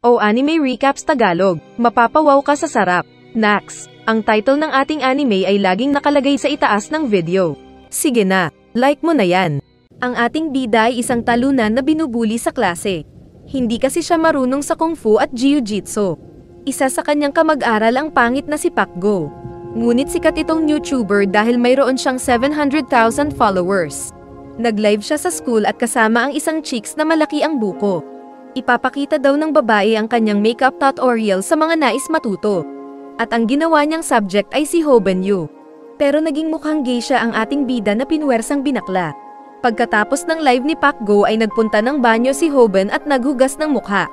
O Anime Recaps Tagalog, mapapawaw ka sa sarap. Nax, ang title ng ating anime ay laging nakalagay sa itaas ng video. Sige na, like mo na yan. Ang ating bida ay isang talunan na binubuli sa klase. Hindi kasi siya marunong sa kung fu at jiu-jitsu. Isa sa kanyang kamag-aral ang pangit na si Pakgo. Ngunit sikat itong YouTuber dahil mayroon siyang 700,000 followers. Nag-live siya sa school at kasama ang isang chicks na malaki ang buko. Ipapakita daw ng babae ang kanyang makeup tutorial sa mga nais matuto. At ang ginawa niyang subject ay si Hobenyu. Pero naging mukhang gay siya ang ating bida na pinwersang binakla. Pagkatapos ng live ni Pakgo ay nagpunta ng banyo si Hoben at naghugas ng mukha.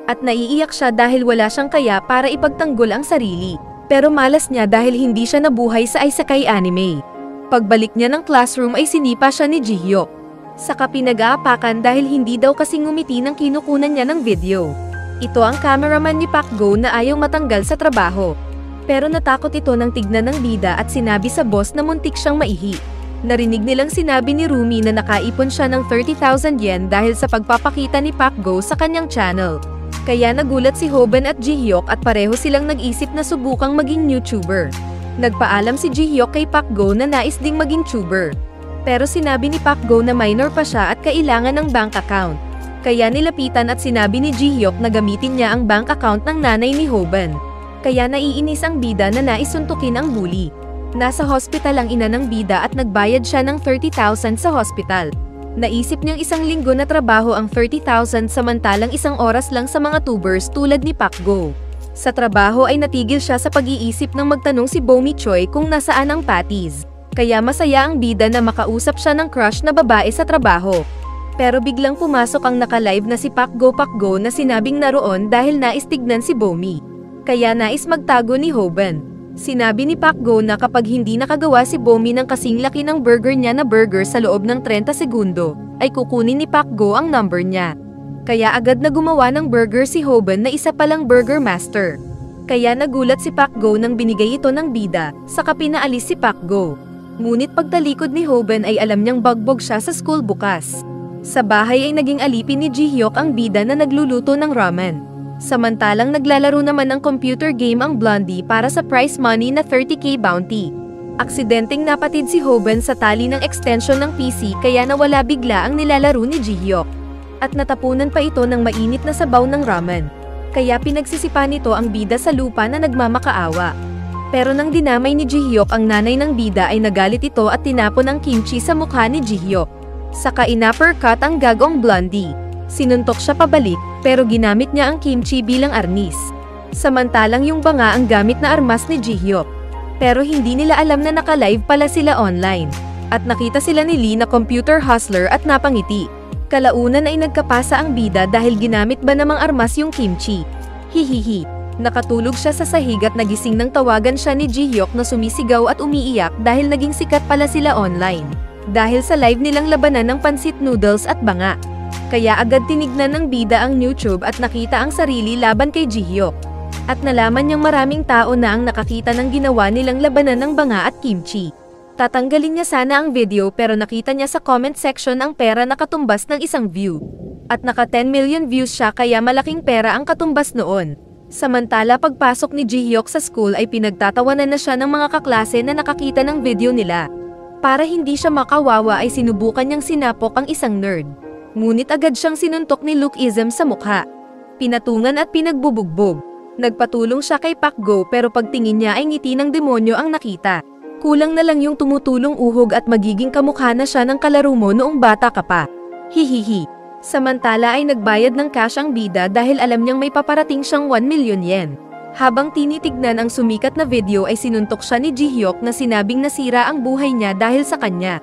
At naiiyak siya dahil wala siyang kaya para ipagtanggol ang sarili. Pero malas niya dahil hindi siya nabuhay sa isekai anime. Pagbalik niya ng classroom ay sinipa siya ni Jihyuk. Saka pinag-aapakan dahil hindi daw kasi ngumiti ng kinukunan niya ng video. Ito ang cameraman ni Pakgo na ayaw matanggal sa trabaho. Pero natakot ito nang tignan ng bida at sinabi sa boss na muntik siyang maihi. Narinig nilang sinabi ni Rumi na nakaipon siya ng 30,000 yen dahil sa pagpapakita ni Pakgo sa kanyang channel. Kaya nagulat si Hoben at Jihyuk at pareho silang nag-isip na subukang maging YouTuber. Nagpaalam si Jihyuk kay Pakgo na nais ding maging tuber. Pero sinabi ni Pakgo na minor pa siya at kailangan ng bank account. Kaya nilapitan at sinabi ni Jihyuk na gamitin niya ang bank account ng nanay ni Hoben. Kaya naiinis ang bida na naisuntukin ang bully. Nasa hospital ang ina ng bida at nagbayad siya ng 30,000 sa hospital. Naisip niyang isang linggo na trabaho ang 30,000 samantalang isang oras lang sa mga tubers tulad ni Pakgo. Sa trabaho ay natigil siya sa pag-iisip nang magtanong si Bomi Choi kung nasaan ang patties. Kaya masaya ang bida na makausap siya ng crush na babae sa trabaho. Pero biglang pumasok ang naka-live na si Pakgo na sinabing naroon dahil nais tignan si Bomi. Kaya nais magtago ni Hoben. Sinabi ni Pakgo na kapag hindi nakagawa si Bomi ng kasing laki ng burger niya na burger sa loob ng 30 segundo, ay kukunin ni Pakgo ang number niya. Kaya agad na gumawa ng burger si Hoben na isa palang burger master. Kaya nagulat si Pakgo nang binigay ito ng bida, saka pinaalis si Pakgo. Ngunit pagtalikod ni Hoben ay alam niyang bagbog siya sa school bukas. Sa bahay ay naging alipin ni Jihyuk ang bida na nagluluto ng ramen. Samantalang naglalaro naman ng computer game ang blondie para sa prize money na 30k bounty. Aksidenteng napatid si Hoben sa tali ng extension ng PC kaya nawala bigla ang nilalaro ni Jihyuk. At natapunan pa ito ng mainit na sabaw ng ramen. Kaya pinagsisipa nito ang bida sa lupa na nagmamakaawa. Pero nang dinamay ni Jihyuk ang nanay ng bida ay nagalit ito at tinapon ang kimchi sa mukha ni Jihyuk. Saka in-uppercut ang gagong blondie. Sinuntok siya pabalik, pero ginamit niya ang kimchi bilang arnis. Samantalang yung banga ang gamit na armas ni Jihyuk. Pero hindi nila alam na naka-live pala sila online. At nakita sila ni Lee na computer hustler at napangiti. Kalaunan ay nagkapasa ang bida dahil ginamit ba namang armas yung kimchi. Hihihi. Nakatulog siya sa sahig at nagising nang tawagan siya ni Jihyuk na sumisigaw at umiiyak dahil naging sikat pala sila online. Dahil sa live nilang labanan ng pansit noodles at banga. Kaya agad tinignan ng bida ang YouTube at nakita ang sarili laban kay Jihyuk. At nalaman niyang maraming tao na ang nakakita ng ginawa nilang labanan ng banga at kimchi. Tatanggalin niya sana ang video pero nakita niya sa comment section ang pera na katumbas ng isang view. At naka 10 million views siya kaya malaking pera ang katumbas noon. Samantala pagpasok ni Jihyuk sa school ay pinagtatawanan na siya ng mga kaklase na nakakita ng video nila. Para hindi siya makawawa ay sinubukan niyang sinapok ang isang nerd. Ngunit agad siyang sinuntok ni Lukeism sa mukha. Pinatungan at pinagbubugbog. Nagpatulong siya kay Pakgo pero pagtingin niya ay ngiti ng demonyo ang nakita. Kulang na lang yung tumutulong uhog at magiging kamukha na siya ng kalaro mo noong bata ka pa. Hihihi. Samantala ay nagbayad ng cash ang bida dahil alam niyang may paparating siyang 1 million yen. Habang tinitignan ang sumikat na video ay sinuntok siya ni Jihyuk na sinabing nasira ang buhay niya dahil sa kanya.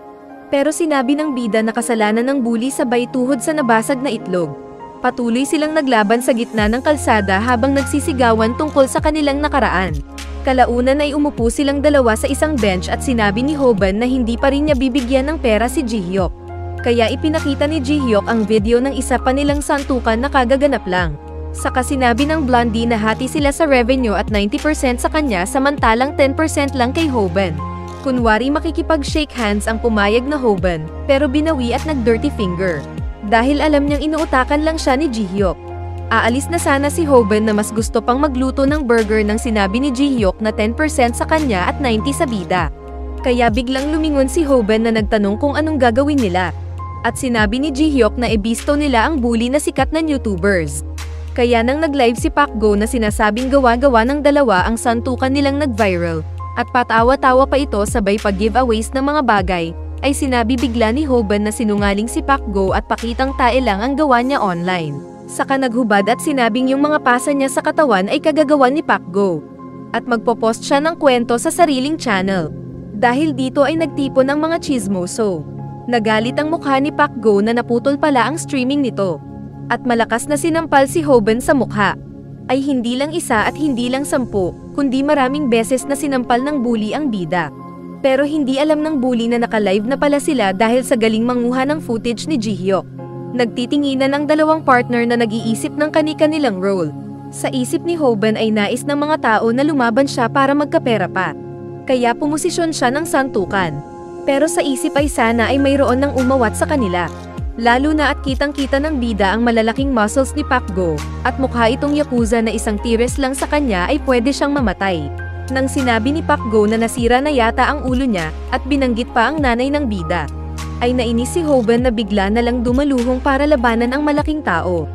Pero sinabi ng bida na kasalanan ng bully sabay tuhod sa nabasag na itlog. Patuloy silang naglaban sa gitna ng kalsada habang nagsisigawan tungkol sa kanilang nakaraan. Kalaunan ay umupo silang dalawa sa isang bench at sinabi ni Hoben na hindi pa rin niya bibigyan ng pera si Jihyuk. Kaya ipinakita ni Jihyuk ang video ng isa pa nilang santukan na kagaganap lang. Saka sinabi ng blondie na hati sila sa revenue at 90% sa kanya samantalang 10% lang kay Hoben. Kunwari makikipag-shake hands ang pumayag na Hoben, pero binawi at nag-dirty finger. Dahil alam niyang inuutakan lang siya ni Jihyuk. Aalis na sana si Hoban na mas gusto pang magluto ng burger nang sinabi ni Ji-hyuk na 10% sa kanya at 90% sa bida. Kaya biglang lumingon si Hoban na nagtanong kung anong gagawin nila. At sinabi ni Ji-hyuk na ibisto nila ang bully na sikat na YouTubers. Kaya nang nag-live si Pak Go na sinasabing gawa-gawa ng dalawa ang santukan nilang nag-viral, at patawa-tawa pa ito sabay pag-giveaways ng mga bagay, ay sinabi bigla ni Hoban na sinungaling si Pak Go at pakitang tae lang ang gawa niya online. Saka naghubad at sinabing yung mga pasa niya sa katawan ay kagagawan ni Pak Go. At magpo-post siya ng kwento sa sariling channel. Dahil dito ay nagtipon ang mga chismoso. Nagalit ang mukha ni Pak Go na naputol pala ang streaming nito. At malakas na sinampal si Hoban sa mukha. Ay hindi lang isa at hindi lang 10, kundi maraming beses na sinampal ng bully ang bida. Pero hindi alam ng bully na naka-live na pala sila dahil sa galing manguha ng footage ni Ji-hyuk. Nagtitinginan ang dalawang partner na nag-iisip ng kani-kanilang role. Sa isip ni Hoban ay nais ng mga tao na lumaban siya para magkapera pa. Kaya pumosisyon siya ng santukan. Pero sa isip ay sana ay mayroon ng umawat sa kanila. Lalo na at kitang-kita ng bida ang malalaking muscles ni Pak Go, at mukha itong yakuza na isang tires lang sa kanya ay pwede siyang mamatay. Nang sinabi ni Pak Go na nasira na yata ang ulo niya, at binanggit pa ang nanay ng bida, ay nainis si Hoban na bigla na lang dumaluhong para labanan ang malaking tao.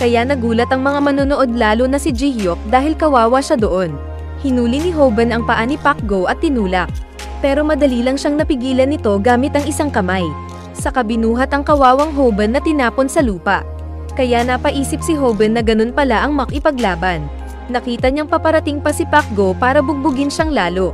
Kaya nagulat ang mga manonood lalo na si Ji-hyuk dahil kawawa siya doon. Hinuli ni Hoban ang paa ni Pak Go at tinulak. Pero madali lang siyang napigilan nito gamit ang isang kamay. Saka binuhat ang kawawang Hoban na tinapon sa lupa. Kaya napaisip si Hoban na ganun pala ang makipaglaban. Nakita niyang paparating pa si Pak Go para bugbugin siyang lalo.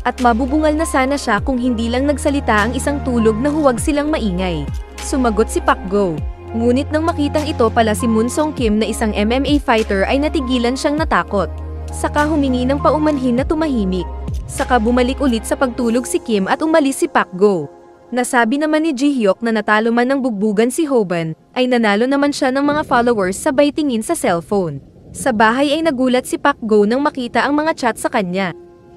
At mabubungal na sana siya kung hindi lang nagsalita ang isang tulog na huwag silang maingay. Sumagot si Pak Go. Ngunit nang makitang ito pala si Moon Song Kim na isang MMA fighter ay natigilan siyang natakot. Saka humingi ng paumanhin na tumahimik. Saka bumalik ulit sa pagtulog si Kim at umalis si Pak Go. Nasabi naman ni Ji-hyuk na natalo man ng bugbugan si Hoban, ay nanalo naman siya ng mga followers sabay tingin sa cellphone. Sa bahay ay nagulat si Pak Go nang makita ang mga chat sa kanya.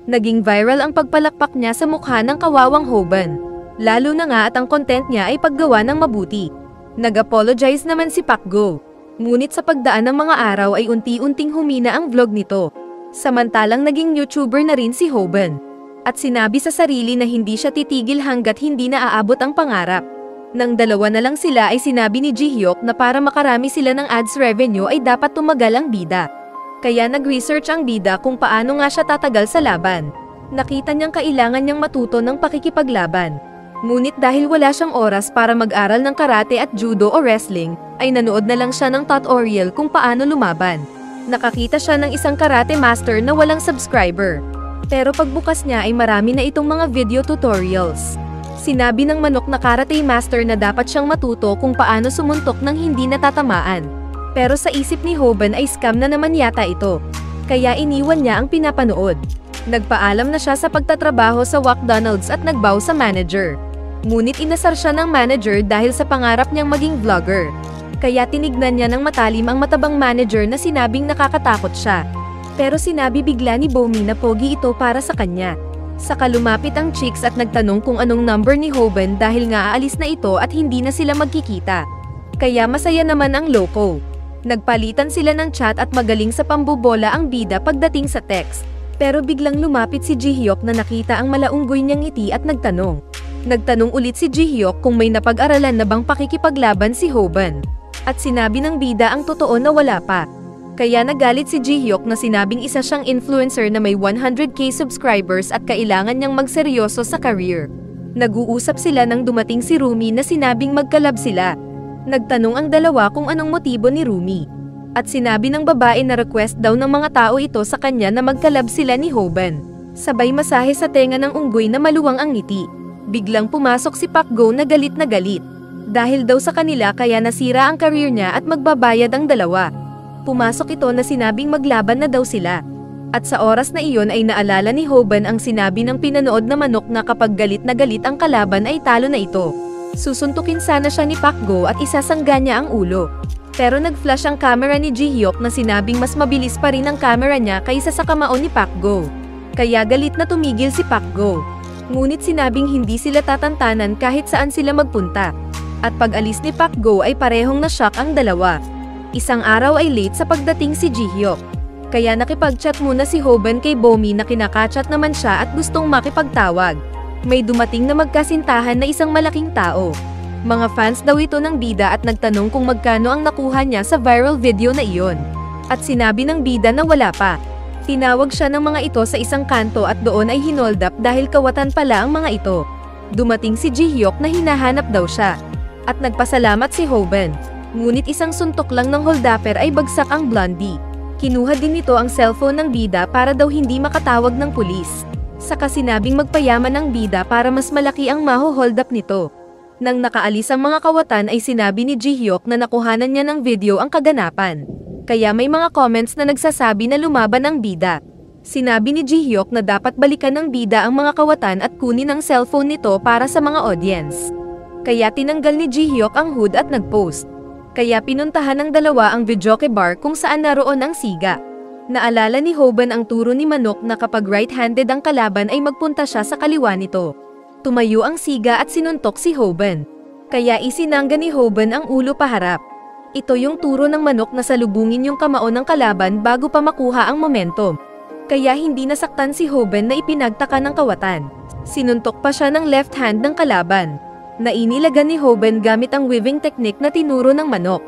Naging viral ang pagpalakpak niya sa mukha ng kawawang Hoban. Lalo na nga at ang content niya ay paggawa ng mabuti. Nag-apologize naman si Pak Go. Ngunit sa pagdaan ng mga araw ay unti-unting humina ang vlog nito. Samantalang naging YouTuber na rin si Hoban. At sinabi sa sarili na hindi siya titigil hanggat hindi na aabot ang pangarap. Nang dalawa na lang sila ay sinabi ni Ji-hyuk na para makarami sila ng ads revenue ay dapat tumagal ang bida. Kaya nag-research ang bida kung paano nga siya tatagal sa laban. Nakita niyang kailangan niyang matuto ng pakikipaglaban. Ngunit dahil wala siyang oras para mag-aral ng karate at judo o wrestling, ay nanood na lang siya ng tutorial kung paano lumaban. Nakakita siya ng isang karate master na walang subscriber. Pero pagbukas niya ay marami na itong mga video tutorials. Sinabi ng manok na karate master na dapat siyang matuto kung paano sumuntok ng hindi natatamaan. Pero sa isip ni Hoban ay scam na naman yata ito. Kaya iniwan niya ang pinapanood. Nagpaalam na siya sa pagtatrabaho sa McDonald's at nagbow sa manager. Ngunit inasar siya ng manager dahil sa pangarap niyang maging vlogger. Kaya tinignan niya ng matalim ang matabang manager na sinabing nakakatakot siya. Pero sinabi bigla ni Bomi na pogi ito para sa kanya. Saka lumapit ang chicks at nagtanong kung anong number ni Hoban dahil nga aalis na ito at hindi na sila magkikita. Kaya masaya naman ang loko. Nagpalitan sila ng chat at magaling sa pambobola ang bida pagdating sa text. Pero biglang lumapit si Ji-hyuk na nakita ang malaunggoy niyang ngiti at nagtanong. Nagtanong ulit si Ji-hyuk kung may napag-aralan na bang pakikipaglaban si Hoban. At sinabi ng bida ang totoo na wala pa. Kaya nagalit si Ji-hyuk na sinabing isa siyang influencer na may 100k subscribers at kailangan niyang magseryoso sa career. Nag-uusap sila nang dumating si Rumi na sinabing magkalab sila. Nagtanong ang dalawa kung anong motibo ni Rumi. At sinabi ng babae na request daw ng mga tao ito sa kanya na magkalab sila ni Hoban. Sabay masahe sa tenga ng unggoy na maluwang ang ngiti. Biglang pumasok si Pak Go na galit na galit. Dahil daw sa kanila kaya nasira ang career niya at magbabayad ang dalawa. Pumasok ito na sinabing maglaban na daw sila. At sa oras na iyon ay naalala ni Hoban ang sinabi ng pinanood na manok na kapag galit na galit ang kalaban ay talo na ito. Susuntukin sana siya ni Pak Go at isasangga niya ang ulo. Pero nag-flash ang camera ni Ji-hyuk na sinabing mas mabilis pa rin ang camera niya kaysa sa kamao ni Pak Go. Kaya galit na tumigil si Pak Go. Ngunit sinabing hindi sila tatantanan kahit saan sila magpunta. At pag alis ni Pak Go ay parehong na-shock ang dalawa. Isang araw ay late sa pagdating si Jihyuk. Kaya nakipag-chat muna si Hoban kay Bomi na kinakachat naman siya at gustong makipagtawag. May dumating na magkasintahan na isang malaking tao. Mga fans daw ito ng bida at nagtanong kung magkano ang nakuha niya sa viral video na iyon. At sinabi ng bida na wala pa. Tinawag siya ng mga ito sa isang kanto at doon ay hinold up dahil kawatan pala ang mga ito. Dumating si Jihyuk na hinahanap daw siya. At nagpasalamat si Hoban. Ngunit isang suntok lang ng holdupper ay bagsak ang blondie. Kinuha din nito ang cellphone ng bida para daw hindi makatawag ng pulis. Saka sinabing magpayaman ng bida para mas malaki ang maho-hold up nito. Nang nakaalis ang mga kawatan ay sinabi ni Jihyuk na nakuhanan niya ng video ang kaganapan. Kaya may mga comments na nagsasabi na lumaban ang bida. Sinabi ni Jihyuk na dapat balikan ng bida ang mga kawatan at kunin ang cellphone nito para sa mga audience. Kaya tinanggal ni Jihyuk ang hood at nagpost. Kaya pinuntahan ng dalawa ang videoke bar kung saan naroon ang siga. Naalala ni Hoban ang turo ni Manok na kapag right-handed ang kalaban ay magpunta siya sa kaliwa nito. Tumayo ang siga at sinuntok si Hoban. Kaya isinangga ni Hoban ang ulo paharap. Ito yung turo ng Manok na salubungin yung kamao ng kalaban bago pa makuha ang momentum. Kaya hindi nasaktan si Hoban na ipinagtaka ng kawatan. Sinuntok pa siya ng left hand ng kalaban. Na inilagan ni Hoban gamit ang weaving technique na tinuro ng Manok.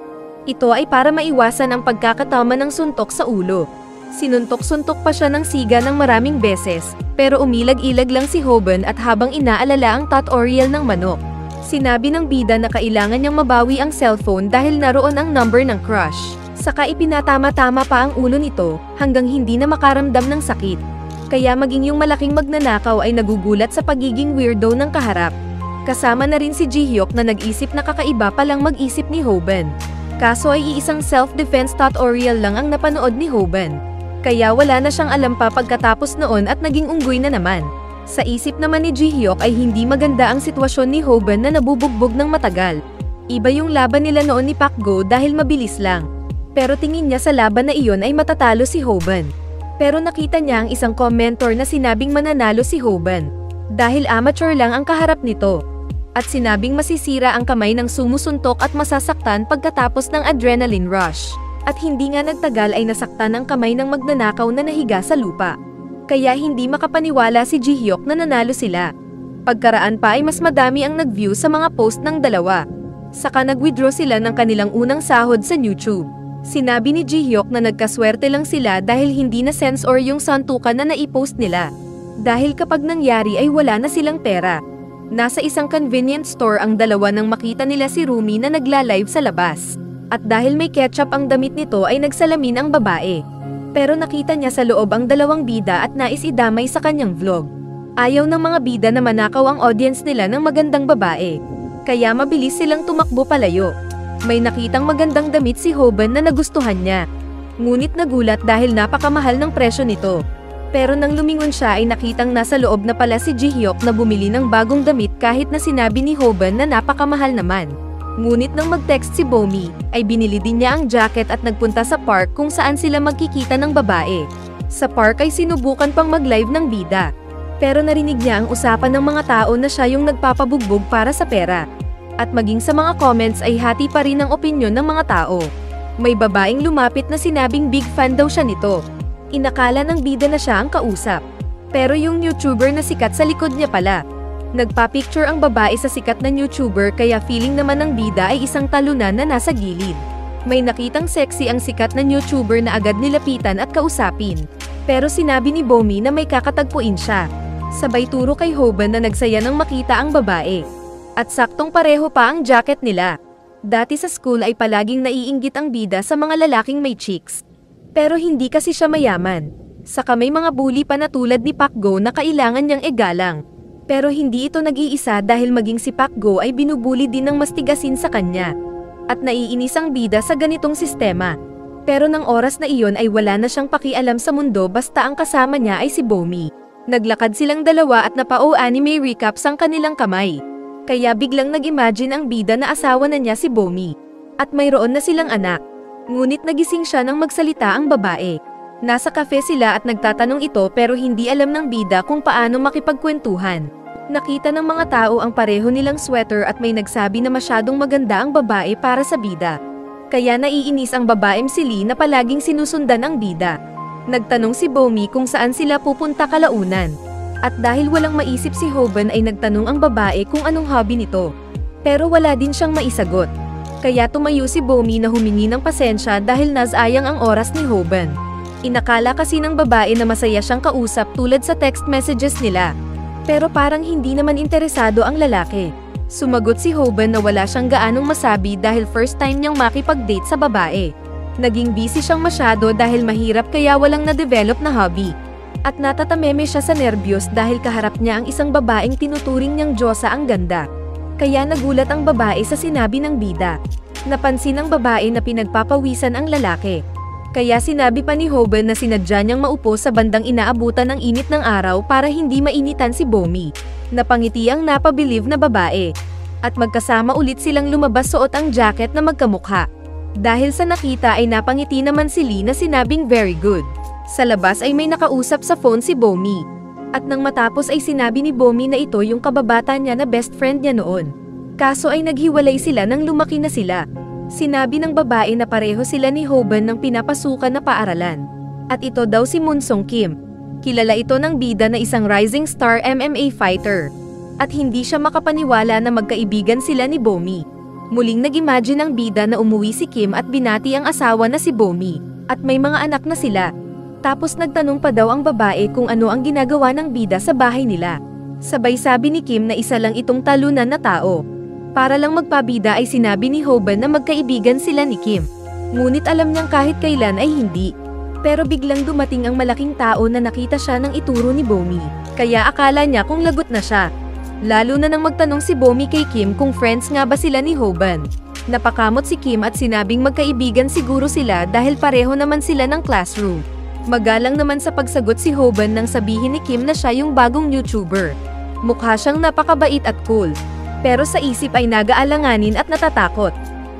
Ito ay para maiwasan ang pagkakatama ng suntok sa ulo. Sinuntok-suntok pa siya ng siga ng maraming beses, pero umilag-ilag lang si Hoban at habang inaalala ang tutorial ng Manok. Sinabi ng bida na kailangan niyang mabawi ang cellphone dahil naroon ang number ng crush. Saka ipinatama-tama pa ang ulo nito hanggang hindi na makaramdam ng sakit. Kaya maging yung malaking magnanakaw ay nagugulat sa pagiging weirdo ng kaharap. Kasama na rin si Jihyuk na nag-isip na kakaiba palang mag-isip ni Hoban. Kaso ay iisang self-defense tutorial lang ang napanood ni Hoban. Kaya wala na siyang alam pa pagkatapos noon at naging unggoy na naman. Sa isip naman ni Jihyuk ay hindi maganda ang sitwasyon ni Hoban na nabubugbog ng matagal. Iba yung laban nila noon ni Pakgo dahil mabilis lang. Pero tingin niya sa laban na iyon ay matatalo si Hoban. Pero nakita niya ang isang commentor na sinabing mananalo si Hoban. Dahil amateur lang ang kaharap nito. At sinabing masisira ang kamay ng sumusuntok at masasaktan pagkatapos ng adrenaline rush. At hindi nga nagtagal ay nasaktan ang kamay ng magnanakaw na nahiga sa lupa. Kaya hindi makapaniwala si Jihyuk na nanalo sila. Pagkaraan pa ay mas madami ang nag-view sa mga post ng dalawa. Saka nag-withdraw sila ng kanilang unang sahod sa YouTube. Sinabi ni Jihyuk na nagkaswerte lang sila dahil hindi na censor yung santukan na naipost nila. Dahil kapag nangyari ay wala na silang pera. Nasa isang convenience store ang dalawa nang makita nila si Rumi na nagla-live sa labas. At dahil may ketchup ang damit nito ay nagsalamin ang babae. Pero nakita niya sa loob ang dalawang bida at nais idamay sa kanyang vlog. Ayaw ng mga bida na manakaw ang audience nila ng magandang babae. Kaya mabilis silang tumakbo palayo. May nakitang magandang damit si Hoban na nagustuhan niya. Ngunit nagulat dahil napakamahal ng presyo nito. Pero nang lumingon siya ay nakitang nasa loob na pala si Jihyuk na bumili ng bagong damit kahit na sinabi ni Hoban na napakamahal naman. Ngunit nang mag-text si Bomi, ay binili din niya ang jacket at nagpunta sa park kung saan sila magkikita ng babae. Sa park ay sinubukan pang mag-live ng bida. Pero narinig niya ang usapan ng mga tao na siya yung nagpapabugbog para sa pera. At maging sa mga comments ay hati pa rin ang opinyon ng mga tao. May babaeng lumapit na sinabing big fan daw siya nito. Inakala ng bida na siya ang kausap. Pero yung YouTuber na sikat sa likod niya pala. Nagpa-picture ang babae sa sikat na YouTuber kaya feeling naman ng bida ay isang talunan na nasa gilid. May nakitang sexy ang sikat na YouTuber na agad nilapitan at kausapin. Pero sinabi ni Bomi na may kakatagpuin siya. Sabay turo kay Hoban na nagsaya nang makita ang babae. At saktong pareho pa ang jacket nila. Dati sa school ay palaging naiinggit ang bida sa mga lalaking may cheeks. Pero hindi kasi siya mayaman. Saka may mga bully pa na tulad ni Pakgo na kailangan niyang igalang. Pero hindi ito nag-iisa dahil maging si Pakgo ay binubuli din ng mastigasin sa kanya. At naiinis ang bida sa ganitong sistema. Pero nang oras na iyon ay wala na siyang pakialam sa mundo basta ang kasama niya ay si Bomi. Naglakad silang dalawa at napao-anime recaps ang kanilang kamay. Kaya biglang nag-imagine ang bida na asawa na niya si Bomi. At mayroon na silang anak. Ngunit nagising siya nang magsalita ang babae. Nasa cafe sila at nagtatanong ito pero hindi alam ng bida kung paano makipagkwentuhan. Nakita ng mga tao ang pareho nilang sweater at may nagsabi na masyadong maganda ang babae para sa bida. Kaya naiinis ang babaeng si Lee na palaging sinusundan ang bida. Nagtanong si Bomi kung saan sila pupunta kalaunan. At dahil walang maisip si Hoban ay nagtanong ang babae kung anong hobby nito. Pero wala din siyang maisagot. Kaya tumayo si Bomi na humingi ng pasensya dahil nasayang ang oras ni Hoban. Inakala kasi ng babae na masaya siyang kausap tulad sa text messages nila. Pero parang hindi naman interesado ang lalaki. Sumagot si Hoban na wala siyang gaanong masabi dahil first time niyang makipag-date sa babae. Naging busy siyang masyado dahil mahirap kaya walang na-develop na hobby. At natatameme siya sa nerbiyos dahil kaharap niya ang isang babaeng tinuturing niyang Diyosa ang ganda. Kaya nagulat ang babae sa sinabi ng bida. Napansin ng babae na pinagpapawisan ang lalaki. Kaya sinabi pa ni Hoban na sinadya niyang maupo sa bandang inaabutan ng init ng araw para hindi mainitan si Bomi. Napangiti ang napabilive na babae. At magkasama ulit silang lumabas suot ang jacket na magkamukha. Dahil sa nakita ay napangiti naman si Lee na sinabing very good. Sa labas ay may nakausap sa phone si Bomi. At nang matapos ay sinabi ni Bomi na ito yung kababata niya na best friend niya noon. Kaso ay naghiwalay sila nang lumaki na sila. Sinabi ng babae na pareho sila ni Hoban ng pinapasukan na paaralan. At ito daw si Munsong Kim. Kilala ito ng bida na isang rising star MMA fighter. At hindi siya makapaniwala na magkaibigan sila ni Bomi. Muling nag-imagine ang bida na umuwi si Kim at binati ang asawa na si Bomi. At may mga anak na sila. Tapos nagtanong pa daw ang babae kung ano ang ginagawa ng bida sa bahay nila. Sabay sabi ni Kim na isa lang itong talunan na tao. Para lang magpabida ay sinabi ni Hoban na magkaibigan sila ni Kim. Ngunit alam niyang kahit kailan ay hindi. Pero biglang dumating ang malaking tao na nakita siya ng ituro ni Bomi. Kaya akala niya kung lagot na siya. Lalo na nang magtanong si Bomi kay Kim kung friends nga ba sila ni Hoban. Napakamot si Kim at sinabing magkaibigan siguro sila dahil pareho naman sila ng classroom. Magalang naman sa pagsagot si Hoban nang sabihin ni Kim na siya yung bagong YouTuber. Mukha siyang napakabait at cool. Pero sa isip ay nag-aalanganin at natatakot.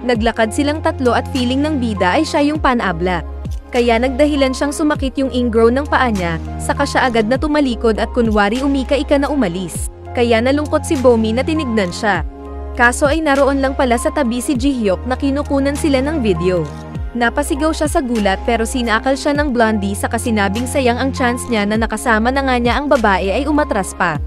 Naglakad silang tatlo at feeling ng bida ay siya yung panabla. Kaya nagdahilan siyang sumakit yung ingrown ng paa niya, saka siya agad na tumalikod at kunwari umika-ika na umalis. Kaya nalungkot si Bomi na tinignan siya. Kaso ay naroon lang pala sa tabi si Jihyuk na kinukunan sila ng video. Napasigaw siya sa gulat pero sinakal siya ng blondie saka sinabing sayang ang chance niya na nakasama na nga niya ang babae ay umatras pa.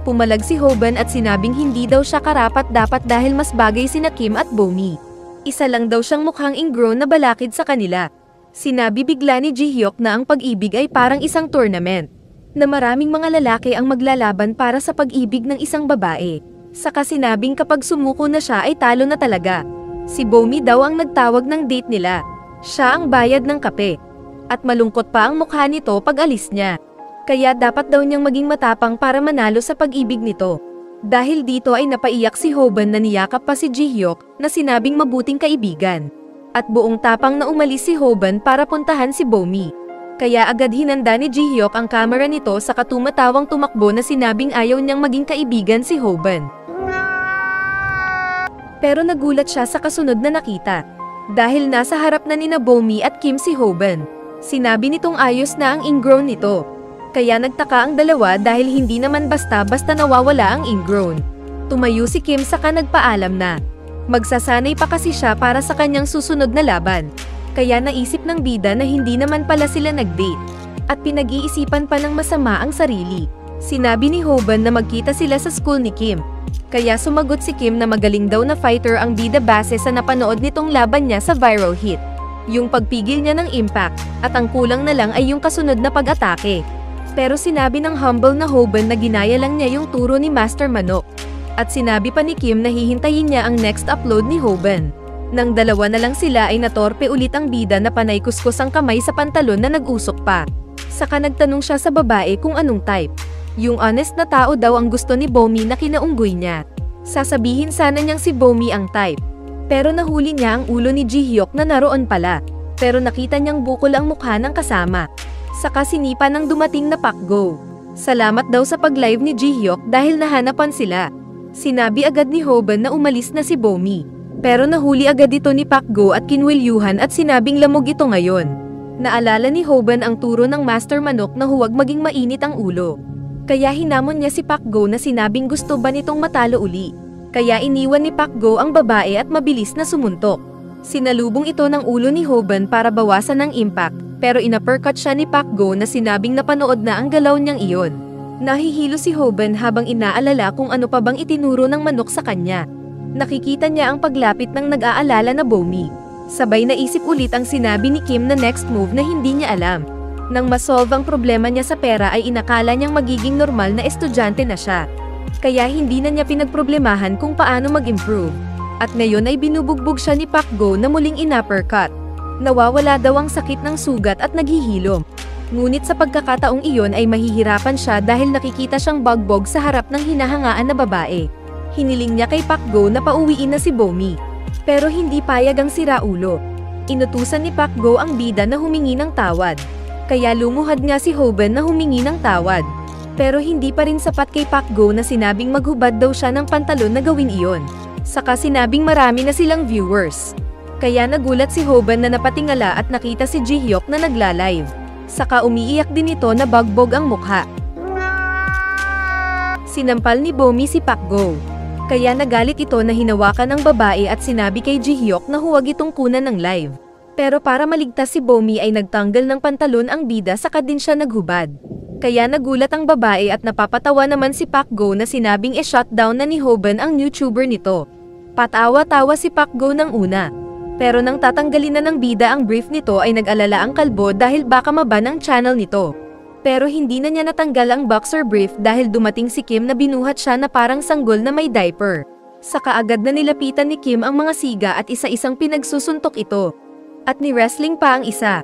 Pumalag si Hoban at sinabing hindi daw siya karapat-dapat dahil mas bagay sina Kim at Bomi. Isa lang daw siyang mukhang ingrown na balakid sa kanila. Sinabi bigla ni Jihyuk na ang pag-ibig ay parang isang tournament. Na maraming mga lalaki ang maglalaban para sa pag-ibig ng isang babae. Saka sinabing kapag sumuko na siya ay talo na talaga. Si Bomi daw ang nagtawag ng date nila. Siya ang bayad ng kape. At malungkot pa ang mukha nito pag alis niya. Kaya dapat daw niyang maging matapang para manalo sa pag-ibig nito. Dahil dito ay napaiyak si Hoban na niyakap pa si Jihyuk na sinabing mabuting kaibigan. At buong tapang na umalis si Hoban para puntahan si Bomi. Kaya agad hinanda ni Jihyuk ang kamera nito sa katumatawang tumakbo na sinabing ayaw niyang maging kaibigan si Hoban. Pero nagulat siya sa kasunod na nakita. Dahil nasa harap na nina Bomi at Kim si Hoban. Sinabi nitong ayos na ang ingrown nito. Kaya nagtaka ang dalawa dahil hindi naman basta-basta nawawala ang ingrown. Tumayo si Kim saka nagpaalam na. Magsasanay pa kasi siya para sa kanyang susunod na laban. Kaya naisip ng bida na hindi naman pala sila nag-date. At pinag-iisipan pa ng masama ang sarili. Sinabi ni Hoban na magkita sila sa school ni Kim. Kaya sumagot si Kim na magaling daw na fighter ang bida base sa napanood nitong laban niya sa viral hit. Yung pagpigil niya ng impact, at ang kulang na lang ay yung kasunod na pag-atake. Pero sinabi ng humble na Hoban na ginaya lang niya yung turo ni Master Manok. At sinabi pa ni Kim na hihintayin niya ang next upload ni Hoban. Nang dalawa na lang sila ay natorpe ulit ang bida na panay kuskus ang kamay sa pantalon na nag-usok pa. Saka nagtanong siya sa babae kung anong type. Yung honest na tao daw ang gusto ni Bomi na kinaunggoy niya. Sasabihin sana niyang si Bomi ang type. Pero nahuli niya ang ulo ni Jihyuk na naroon pala. Pero nakita niyang bukol ang mukha ng kasama. Saka sinipa ng dumating na Pakgo. Salamat daw sa pag-live ni Jihyuk dahil nahanapan sila. Sinabi agad ni Hoban na umalis na si Bomi. Pero nahuli agad ito ni Pakgo at kinwilyuhan at sinabing lamog ito ngayon. Naalala ni Hoban ang turo ng Master Manok na huwag maging mainit ang ulo. Kaya hinamon niya si Pakgo na sinabing gusto ba nitong matalo uli. Kaya iniwan ni Pakgo ang babae at mabilis na sumuntok. Sinalubong ito ng ulo ni Hoban para bawasan ng impact, pero inuppercut siya ni Pak Go na sinabing napanood na ang galaw niyang iyon. Nahihilo si Hoban habang inaalala kung ano pa bang itinuro ng manok sa kanya. Nakikita niya ang paglapit ng nag-aalala na Bomi. Sabay naisip ulit ang sinabi ni Kim na next move na hindi niya alam. Nang masolve ang problema niya sa pera ay inakala niyang magiging normal na estudyante na siya. Kaya hindi na niya pinagproblemahan kung paano mag-improve. At ngayon ay binubugbog siya ni Pak Go na muling in-uppercut. Nawawala daw ang sakit ng sugat at naghihilom. Ngunit sa pagkakataong iyon ay mahihirapan siya dahil nakikita siyang bagbog sa harap ng hinahangaan na babae. Hiniling niya kay Pak Go na pauwiin na si Bomi. Pero hindi payag ang siraulo. Inutusan ni Pak Go ang bida na humingi ng tawad. Kaya lumuhad nga si Hoban na humingi ng tawad. Pero hindi pa rin sapat kay Pak Go na sinabing maghubad daw siya ng pantalon na gawin iyon. Saka sinabing marami na silang viewers. Kaya nagulat si Hoban na napatingala at nakita si Ji-hyuk na nagla-live. Saka umiiyak din ito na bagbog ang mukha. Sinampal ni Bomi si Pak Go. Kaya nagalit ito na hinawakan ng babae at sinabi kay Ji-hyuk na huwag itong kunan ng live. Pero para maligtas si Bomi ay nagtanggal ng pantalon ang bida saka din siya naghubad. Kaya nagulat ang babae at napapatawa naman si Pak Go na sinabing shutdown na ni Hoban ang YouTuber nito. Patawa-tawa si Pak Go ng una. Pero nang tatanggalin na ng bida ang brief nito ay nag-alala ang kalbo dahil baka maban ang channel nito. Pero hindi na niya natanggal ang boxer brief dahil dumating si Kim na binuhat siya na parang sanggol na may diaper. Saka agad na nilapitan ni Kim ang mga siga at isa-isang pinagsusuntok ito. At ni-wrestling pa ang isa.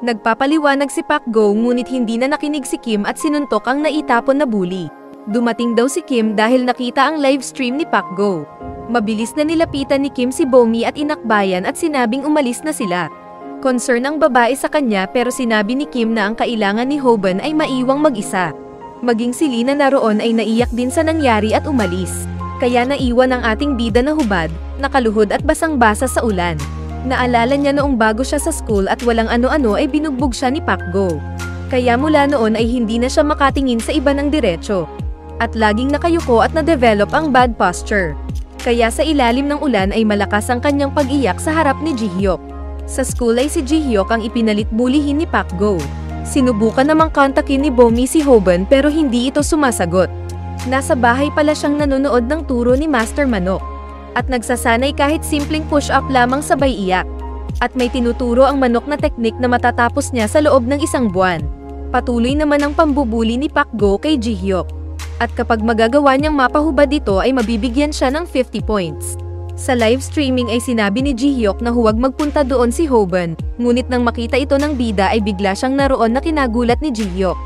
Nagpapaliwanag si Pak Go ngunit hindi na nakinig si Kim at sinuntok ang naitapon na bully. Dumating daw si Kim dahil nakita ang live stream ni Pak Go. Mabilis na nilapitan ni Kim si Bomi at inakbayan at sinabing umalis na sila. Concern ang babae sa kanya pero sinabi ni Kim na ang kailangan ni Hoban ay maiwang mag-isa. Maging si Lee na naroon ay naiyak din sa nangyari at umalis. Kaya naiwan ang ating bida na hubad, nakaluhod at basang-basa sa ulan. Naalala niya noong bago siya sa school at walang ano-ano ay binugbog siya ni Pak Go. Kaya mula noon ay hindi na siya makatingin sa iba ng diretso. At laging nakayuko at na-develop ang bad posture. Kaya sa ilalim ng ulan ay malakas ang kanyang pag-iyak sa harap ni Ji-hyuk. Sa school ay si Ji-hyuk ang ipinalit bulihin ni Pak Go. Sinubukan namang kontakin ni Bomi si Hoban pero hindi ito sumasagot. Nasa bahay pala siyang nanonood ng turo ni Master Manok. At nagsasanay kahit simpleng push-up lamang sabay iyak. At may tinuturo ang manok na teknik na matatapos niya sa loob ng 1 buwan. Patuloy naman ang pambubuli ni Pak Go kay Ji-hyuk. At kapag magagawa niyang mapahubad dito ay mabibigyan siya ng 50 points. Sa live streaming ay sinabi ni Ji-hyuk na huwag magpunta doon si Hoban, ngunit nang makita ito ng bida ay bigla siyang naroon na kinagulat ni Ji-hyuk.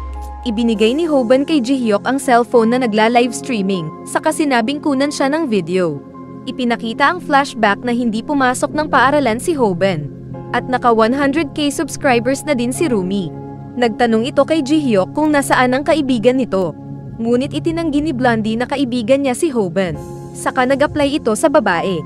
Ibinigay ni Hoban kay Ji-hyuk ang cellphone na nagla-live streaming, saka sinabing kunan siya ng video. Ipinakita ang flashback na hindi pumasok ng paaralan si Hoban. At naka 100k subscribers na din si Rumi. Nagtanong ito kay Ji-hyuk kung nasaan ang kaibigan nito. Ngunit itinanggi ni Blondie na kaibigan niya si Hoban. Saka nag-apply ito sa babae.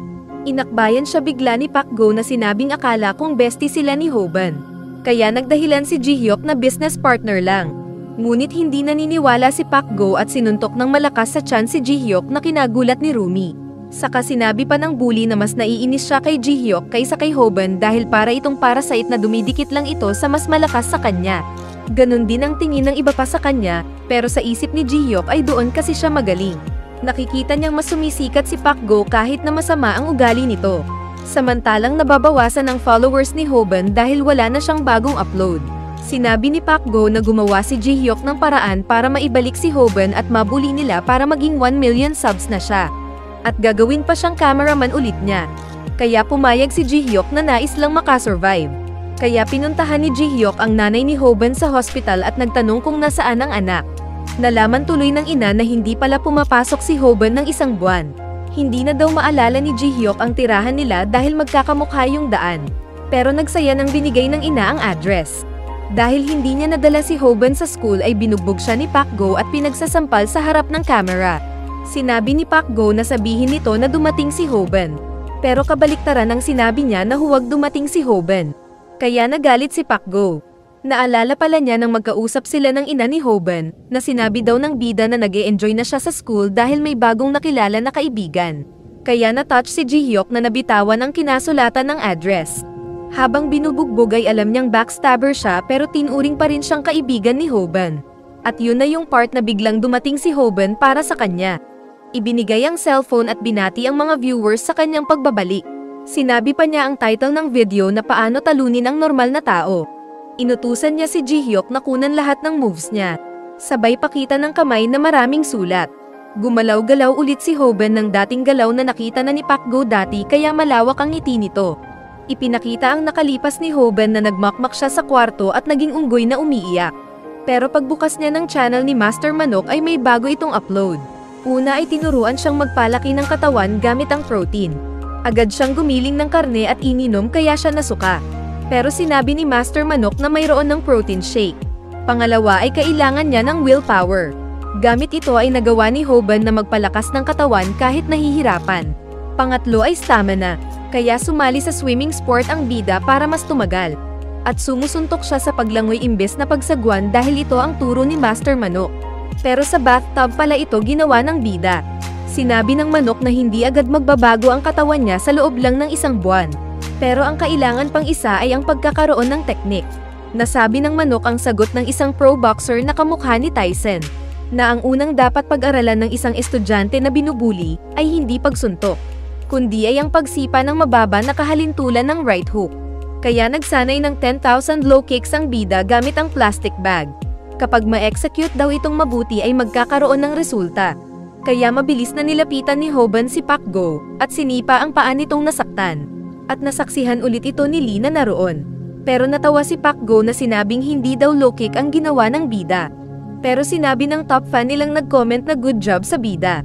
Inakbayan siya bigla ni Pak Go na sinabing akala kong bestie sila ni Hoban. Kaya nagdahilan si Ji-hyuk na business partner lang. Ngunit hindi naniniwala si Pak Go at sinuntok ng malakas sa tiyan si Ji-hyuk na kinagulat ni Rumi. Saka sinabi pa ng bully na mas naiinis siya kay Ji-hyuk kaysa kay Hoban dahil para itong parasite na dumidikit lang ito sa mas malakas sa kanya. Ganon din ang tingin ng iba pa sa kanya, pero sa isip ni Ji-hyuk ay doon kasi siya magaling. Nakikita niyang mas sumisikat si Pak Go kahit na masama ang ugali nito. Samantalang nababawasan ang followers ni Hoban dahil wala na siyang bagong upload. Sinabi ni Pak Go na gumawa si Ji-hyuk ng paraan para maibalik si Hoban at mabuli nila para maging 1 million subs na siya. At gagawin pa siyang cameraman ulit niya. Kaya pumayag si Ji-hyuk na nais lang makasurvive. Kaya pinuntahan ni Ji-hyuk ang nanay ni Hoban sa hospital at nagtanong kung nasaan ang anak. Nalaman tuloy ng ina na hindi pala pumapasok si Hoban ng 1 buwan. Hindi na daw maalala ni Ji-hyuk ang tirahan nila dahil magkakamukha yung daan. Pero nagsaya nang binigay ng ina ang address. Dahil hindi niya nadala si Hoban sa school ay binugbog siya ni Pak Go at pinagsasampal sa harap ng camera. Sinabi ni Pak Go na sabihin nito na dumating si Hoban. Pero kabaliktaran ang sinabi niya na huwag dumating si Hoban. Kaya nagalit si Pak Go. Naalala pala niya nang magkausap sila ng ina ni Hoban, na sinabi daw ng bida na nag-e-enjoy na siya sa school dahil may bagong nakilala na kaibigan. Kaya na-touch si Ji-hyuk na nabitawan ang kinasulatan ng address. Habang binubugbog ay alam niyang backstabber siya pero tinuring pa rin siyang kaibigan ni Hoban. At yun na yung part na biglang dumating si Hoban para sa kanya. Ibinigay ang cellphone at binati ang mga viewers sa kanyang pagbabalik. Sinabi pa niya ang title ng video na paano talunin ang normal na tao. Inutusan niya si Ji-hyuk na kunan lahat ng moves niya. Sabay pakita ng kamay na maraming sulat. Gumalaw-galaw ulit si Hoban ng dating galaw na nakita na ni Pak Go dati kaya malawak ang ngiti nito. Ipinakita ang nakalipas ni Hoban na nagmakmak siya sa kwarto at naging unggoy na umiiyak. Pero pagbukas niya ng channel ni Master Manok ay may bago itong upload. Una ay tinuruan siyang magpalaki ng katawan gamit ang protein. Agad siyang gumiling ng karne at ininom kaya siya nasuka. Pero sinabi ni Master Manok na mayroon ng protein shake. Pangalawa ay kailangan niya ng willpower. Gamit ito ay nagawa ni Hoban na magpalakas ng katawan kahit nahihirapan. Pangatlo ay stamina, kaya sumali sa swimming sport ang bida para mas tumagal. At sumusuntok siya sa paglangoy imbes na pagsagwan dahil ito ang turo ni Master Manok. Pero sa bathtub pala ito ginawa ng bida. Sinabi ng Manok na hindi agad magbabago ang katawan niya sa loob lang ng isang buwan. Pero ang kailangan pang isa ay ang pagkakaroon ng teknik. Nasabi ng Manok ang sagot ng isang pro boxer na kamukha ni Tyson. Na ang unang dapat pag-aralan ng isang estudyante na binubuli ay hindi pagsuntok, kundi ay ang pagsipa ng mababa na kahalintulan ng right hook. Kaya nagsanay ng 10,000 low kicks ang bida gamit ang plastic bag. Kapag ma-execute daw itong mabuti ay magkakaroon ng resulta. Kaya mabilis na nilapitan ni Hoban si Pak Go at sinipa ang paa nitong nasaktan. At nasaksihan ulit ito ni Lee na naroon. Pero natawa si Pak Go na sinabing hindi daw low kick ang ginawa ng bida. Pero sinabi ng top fan nilang nag-comment na good job sa bida.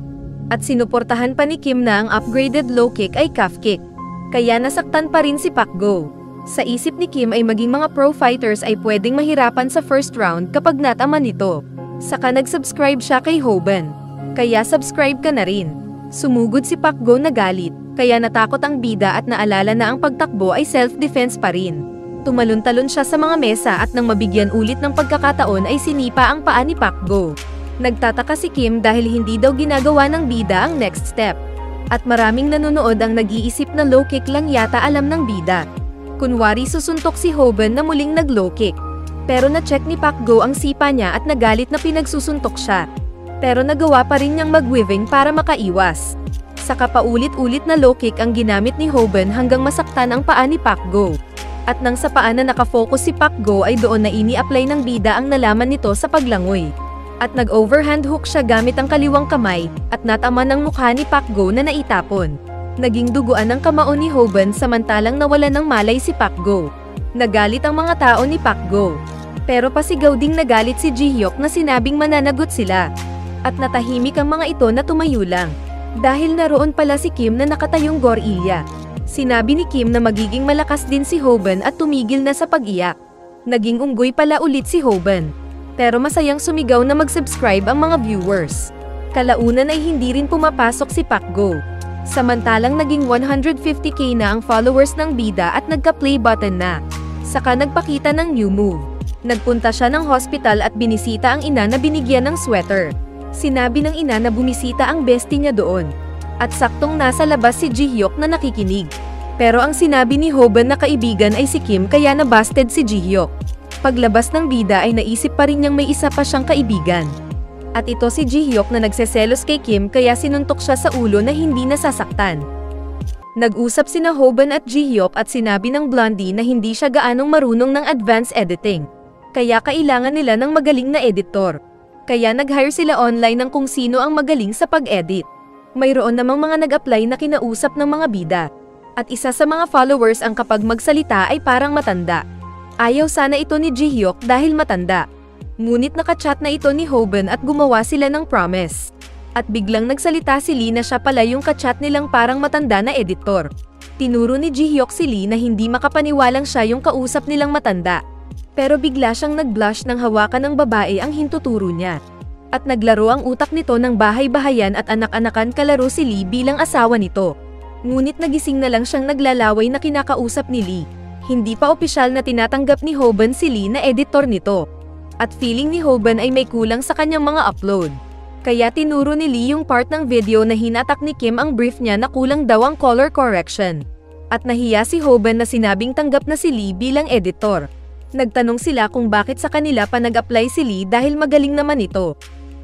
At sinuportahan pa ni Kim na ang upgraded low kick ay calf kick. Kaya nasaktan pa rin si Pak Go. Sa isip ni Kim ay maging mga pro fighters ay pwedeng mahirapan sa first round kapag natama nito. Saka nag-subscribe siya kay Hoban. Kaya subscribe ka na rin. Sumugod si Pak Go na galit, kaya natakot ang bida at naalala na ang pagtakbo ay self-defense pa rin. Tumalon-talon siya sa mga mesa at nang mabigyan ulit ng pagkakataon ay sinipa ang paa ni Pak Go. Nagtataka si Kim dahil hindi daw ginagawa ng bida ang next step. At maraming nanonood ang nag-iisip na low kick lang yata alam ng bida. Kunwari susuntok si Hoban na muling nag-low kick. Pero na-check ni Pak Go ang sipa niya at nagalit na pinagsusuntok siya. Pero nagawa pa rin niyang mag-weaving para makaiwas. Saka paulit-ulit na low kick ang ginamit ni Hoban hanggang masaktan ang paa ni Pak Go. At nang sa paa na nakafocus si Pak Go ay doon na ini-apply ng bida ang nalaman nito sa paglangoy. At nag-overhand hook siya gamit ang kaliwang kamay at natama ng mukha ni Pak Go na naitapon. Naging duguan ang kamao ni Hoban samantalang nawala ng malay si Pak Go. Nagalit ang mga tao ni Pak Go. Pero pasigaw ding nagalit si Ji-hyuk na sinabing mananagot sila. At natahimik ang mga ito na tumayo lang. Dahil naroon pala si Kim na nakatayong gorilla. Sinabi ni Kim na magiging malakas din si Hoban at tumigil na sa pag-iyak. Naging unggoy pala ulit si Hoban. Pero masayang sumigaw na mag-subscribe ang mga viewers. Kalaunan ay hindi rin pumapasok si Pak Go. Samantalang naging 150k na ang followers ng bida at nagka-play button na. Saka nagpakita ng new move. Nagpunta siya ng hospital at binisita ang ina na binigyan ng sweater. Sinabi ng ina na bumisita ang bestie niya doon. At saktong nasa labas si Ji-hyuk na nakikinig. Pero ang sinabi ni Hoban na kaibigan ay si Kim kaya nabasted si Ji-hyuk. Paglabas ng bida ay naisip pa rin niyang may isa pa siyang kaibigan. At ito si Ji-hyuk na nagseselos kay Kim kaya sinuntok siya sa ulo na hindi nasasaktan. Nag-usap sina Hoban at Ji-hyuk at sinabi ng Blondie na hindi siya gaanong marunong ng advanced editing. Kaya kailangan nila ng magaling na editor. Kaya nag-hire sila online ng kung sino ang magaling sa pag-edit. Mayroon namang mga nag-apply na kinausap ng mga bida. At isa sa mga followers ang kapag magsalita ay parang matanda. Ayaw sana ito ni Ji-hyuk dahil matanda. Ngunit nakachat na ito ni Hoban at gumawa sila ng promise. At biglang nagsalita si Lee na siya pala yung kachat nilang parang matanda na editor. Tinuro ni Ji-hyuk si Lee na hindi makapaniwalang siya yung kausap nilang matanda. Pero bigla siyang nag-blush nang hawakan ng babae ang hintuturo niya. At naglaro ang utak nito ng bahay-bahayan at anak-anakan kalaro si Lee bilang asawa nito. Ngunit nagising na lang siyang naglalaway na kinakausap ni Lee. Hindi pa opisyal na tinatanggap ni Hoban si Lee na editor nito. At feeling ni Hoban ay may kulang sa kanyang mga upload. Kaya tinuro ni Lee yung part ng video na hinatak ni Kim ang brief niya na kulang daw ang color correction. At nahiya si Hoban na sinabing tanggap na si Lee bilang editor. Nagtanong sila kung bakit sa kanila pa nag-apply si Lee dahil magaling naman ito.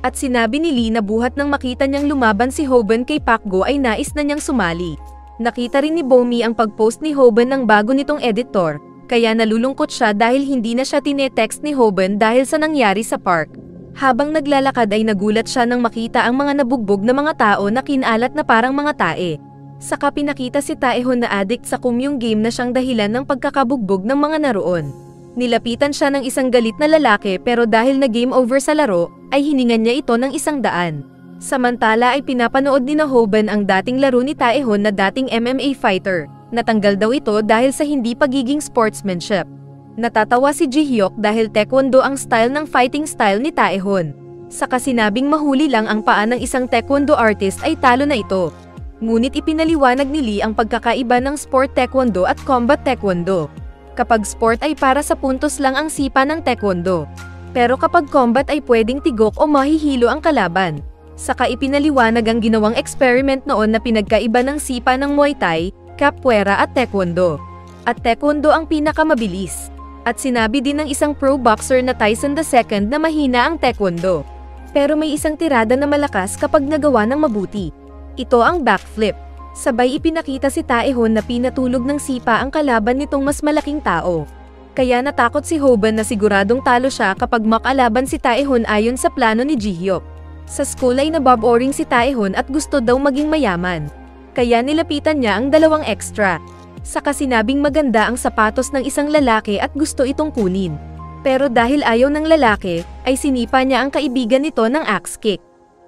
At sinabi ni Lee na buhat nang makita niyang lumaban si Hoban kay Pak Go ay nais na niyang sumali. Nakita rin ni Bomi ang pag-post ni Hoban ng bago nitong editor, kaya nalulungkot siya dahil hindi na siya tinetext ni Hoban dahil sa nangyari sa park. Habang naglalakad ay nagulat siya nang makita ang mga nabugbog na mga tao na kinalat na parang mga tae. Saka pinakita si Taehon na addict sa kumyong game na siyang dahilan ng pagkakabugbog ng mga naroon. Nilapitan siya ng isang galit na lalaki pero dahil na game over sa laro, ay hiningan niya ito ng 100. Samantala ay pinapanood ni Hoban ang dating laro ni Taehon na dating MMA fighter. Natanggal daw ito dahil sa hindi pagiging sportsmanship. Natatawa si Ji-hyuk dahil taekwondo ang style ng fighting style ni Taehon. Saka sinabing mahuli lang ang paa ng isang taekwondo artist ay talo na ito. Ngunit ipinaliwanag ni Lee ang pagkakaiba ng sport taekwondo at combat taekwondo. Kapag sport ay para sa puntos lang ang sipa ng taekwondo. Pero kapag combat ay pwedeng tigok o mahihilo ang kalaban. Saka ipinaliwanag ang ginawang experiment noon na pinagkaiba ng sipa ng Muay Thai, Capoeira at Taekwondo. At Taekwondo ang pinakamabilis. At sinabi din ng isang pro boxer na Tyson II na mahina ang Taekwondo. Pero may isang tirada na malakas kapag nagawa ng mabuti. Ito ang backflip. Sabay ipinakita si Taehon na pinatulog ng sipa ang kalaban nitong mas malaking tao. Kaya natakot si Hoban na siguradong talo siya kapag makalaban si Taehon ayon sa plano ni Ji-hyuk. Sa school ay naboboring si Taehon at gusto daw maging mayaman. Kaya nilapitan niya ang 2 extra. Saka sinabing maganda ang sapatos ng isang lalaki at gusto itong kunin. Pero dahil ayaw ng lalaki, ay sinipa niya ang kaibigan nito ng axe kick.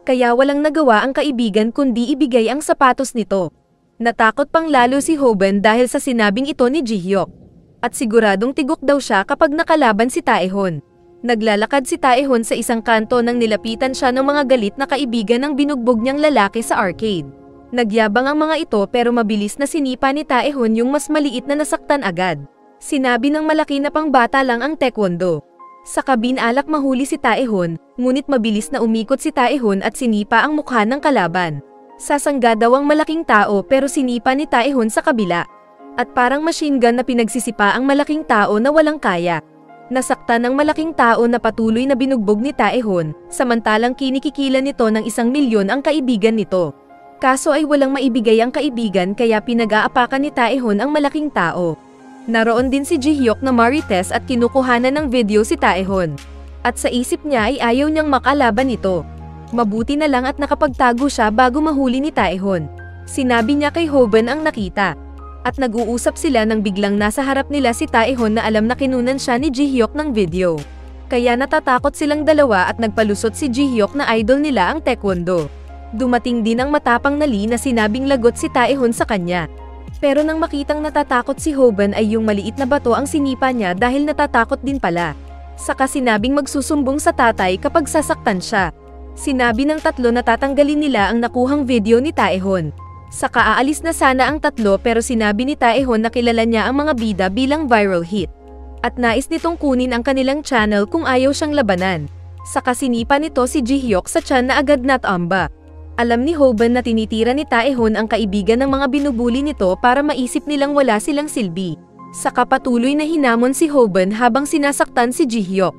Kaya walang nagawa ang kaibigan kundi ibigay ang sapatos nito. Natakot pang lalo si Hoban dahil sa sinabing ito ni Ji-hyuk. At siguradong tigok daw siya kapag nakalaban si Taehon. Naglalakad si Taehon sa isang kanto nang nilapitan siya ng mga galit na kaibigan ng binugbog niyang lalaki sa arcade. Nagyabang ang mga ito pero mabilis na sinipa ni Taehon yung mas maliit na nasaktan agad. Sinabi ng malaki na pangbata lang ang taekwondo. Sa kabinalak mahuli si Taehon, ngunit mabilis na umikot si Taehon at sinipa ang mukha ng kalaban. Sasangga daw ang malaking tao pero sinipa ni Taehon sa kabila. At parang machine gun na pinagsisipa ang malaking tao na walang kaya. Nasaktan ng malaking tao na patuloy na binugbog ni Taehon, samantalang kinikikila nito ng 1,000,000 ang kaibigan nito. Kaso ay walang maibigay ang kaibigan kaya pinag-aapakan ni Taehon ang malaking tao. Naroon din si Ji-hyuk na marites at kinukuhanan ng video si Taehon. At sa isip niya ay ayaw niyang makalaban ito. Mabuti na lang at nakapagtago siya bago mahuli ni Taehon. Sinabi niya kay Hoban ang nakita. At nag-uusap sila nang biglang nasa harap nila si Taehon na alam na kinunan siya ni Ji-hyuk ng video. Kaya natatakot silang dalawa at nagpalusot si Ji-hyuk na idol nila ang taekwondo. Dumating din ang matapang na Lee na sinabing lagot si Taehon sa kanya. Pero nang makitang natatakot si Hoban ay yung maliit na bato ang sinipa niya dahil natatakot din pala. Saka sinabing magsusumbong sa tatay kapag sasaktan siya. Sinabi ng tatlo na tatanggalin nila ang nakuhang video ni Taehon. Saka aalis na sana ang tatlo pero sinabi ni Taehon na kilala niya ang mga bida bilang viral hit. At nais nitong kunin ang kanilang channel kung ayaw siyang labanan. Saka sinipa nito si Ji-hyuk sa tiyan na agad natamba. Alam ni Hoban na tinitira ni Taehon ang kaibigan ng mga binubuli nito para maisip nilang wala silang silbi. Saka patuloy na hinamon si Hoban habang sinasaktan si Ji-hyuk.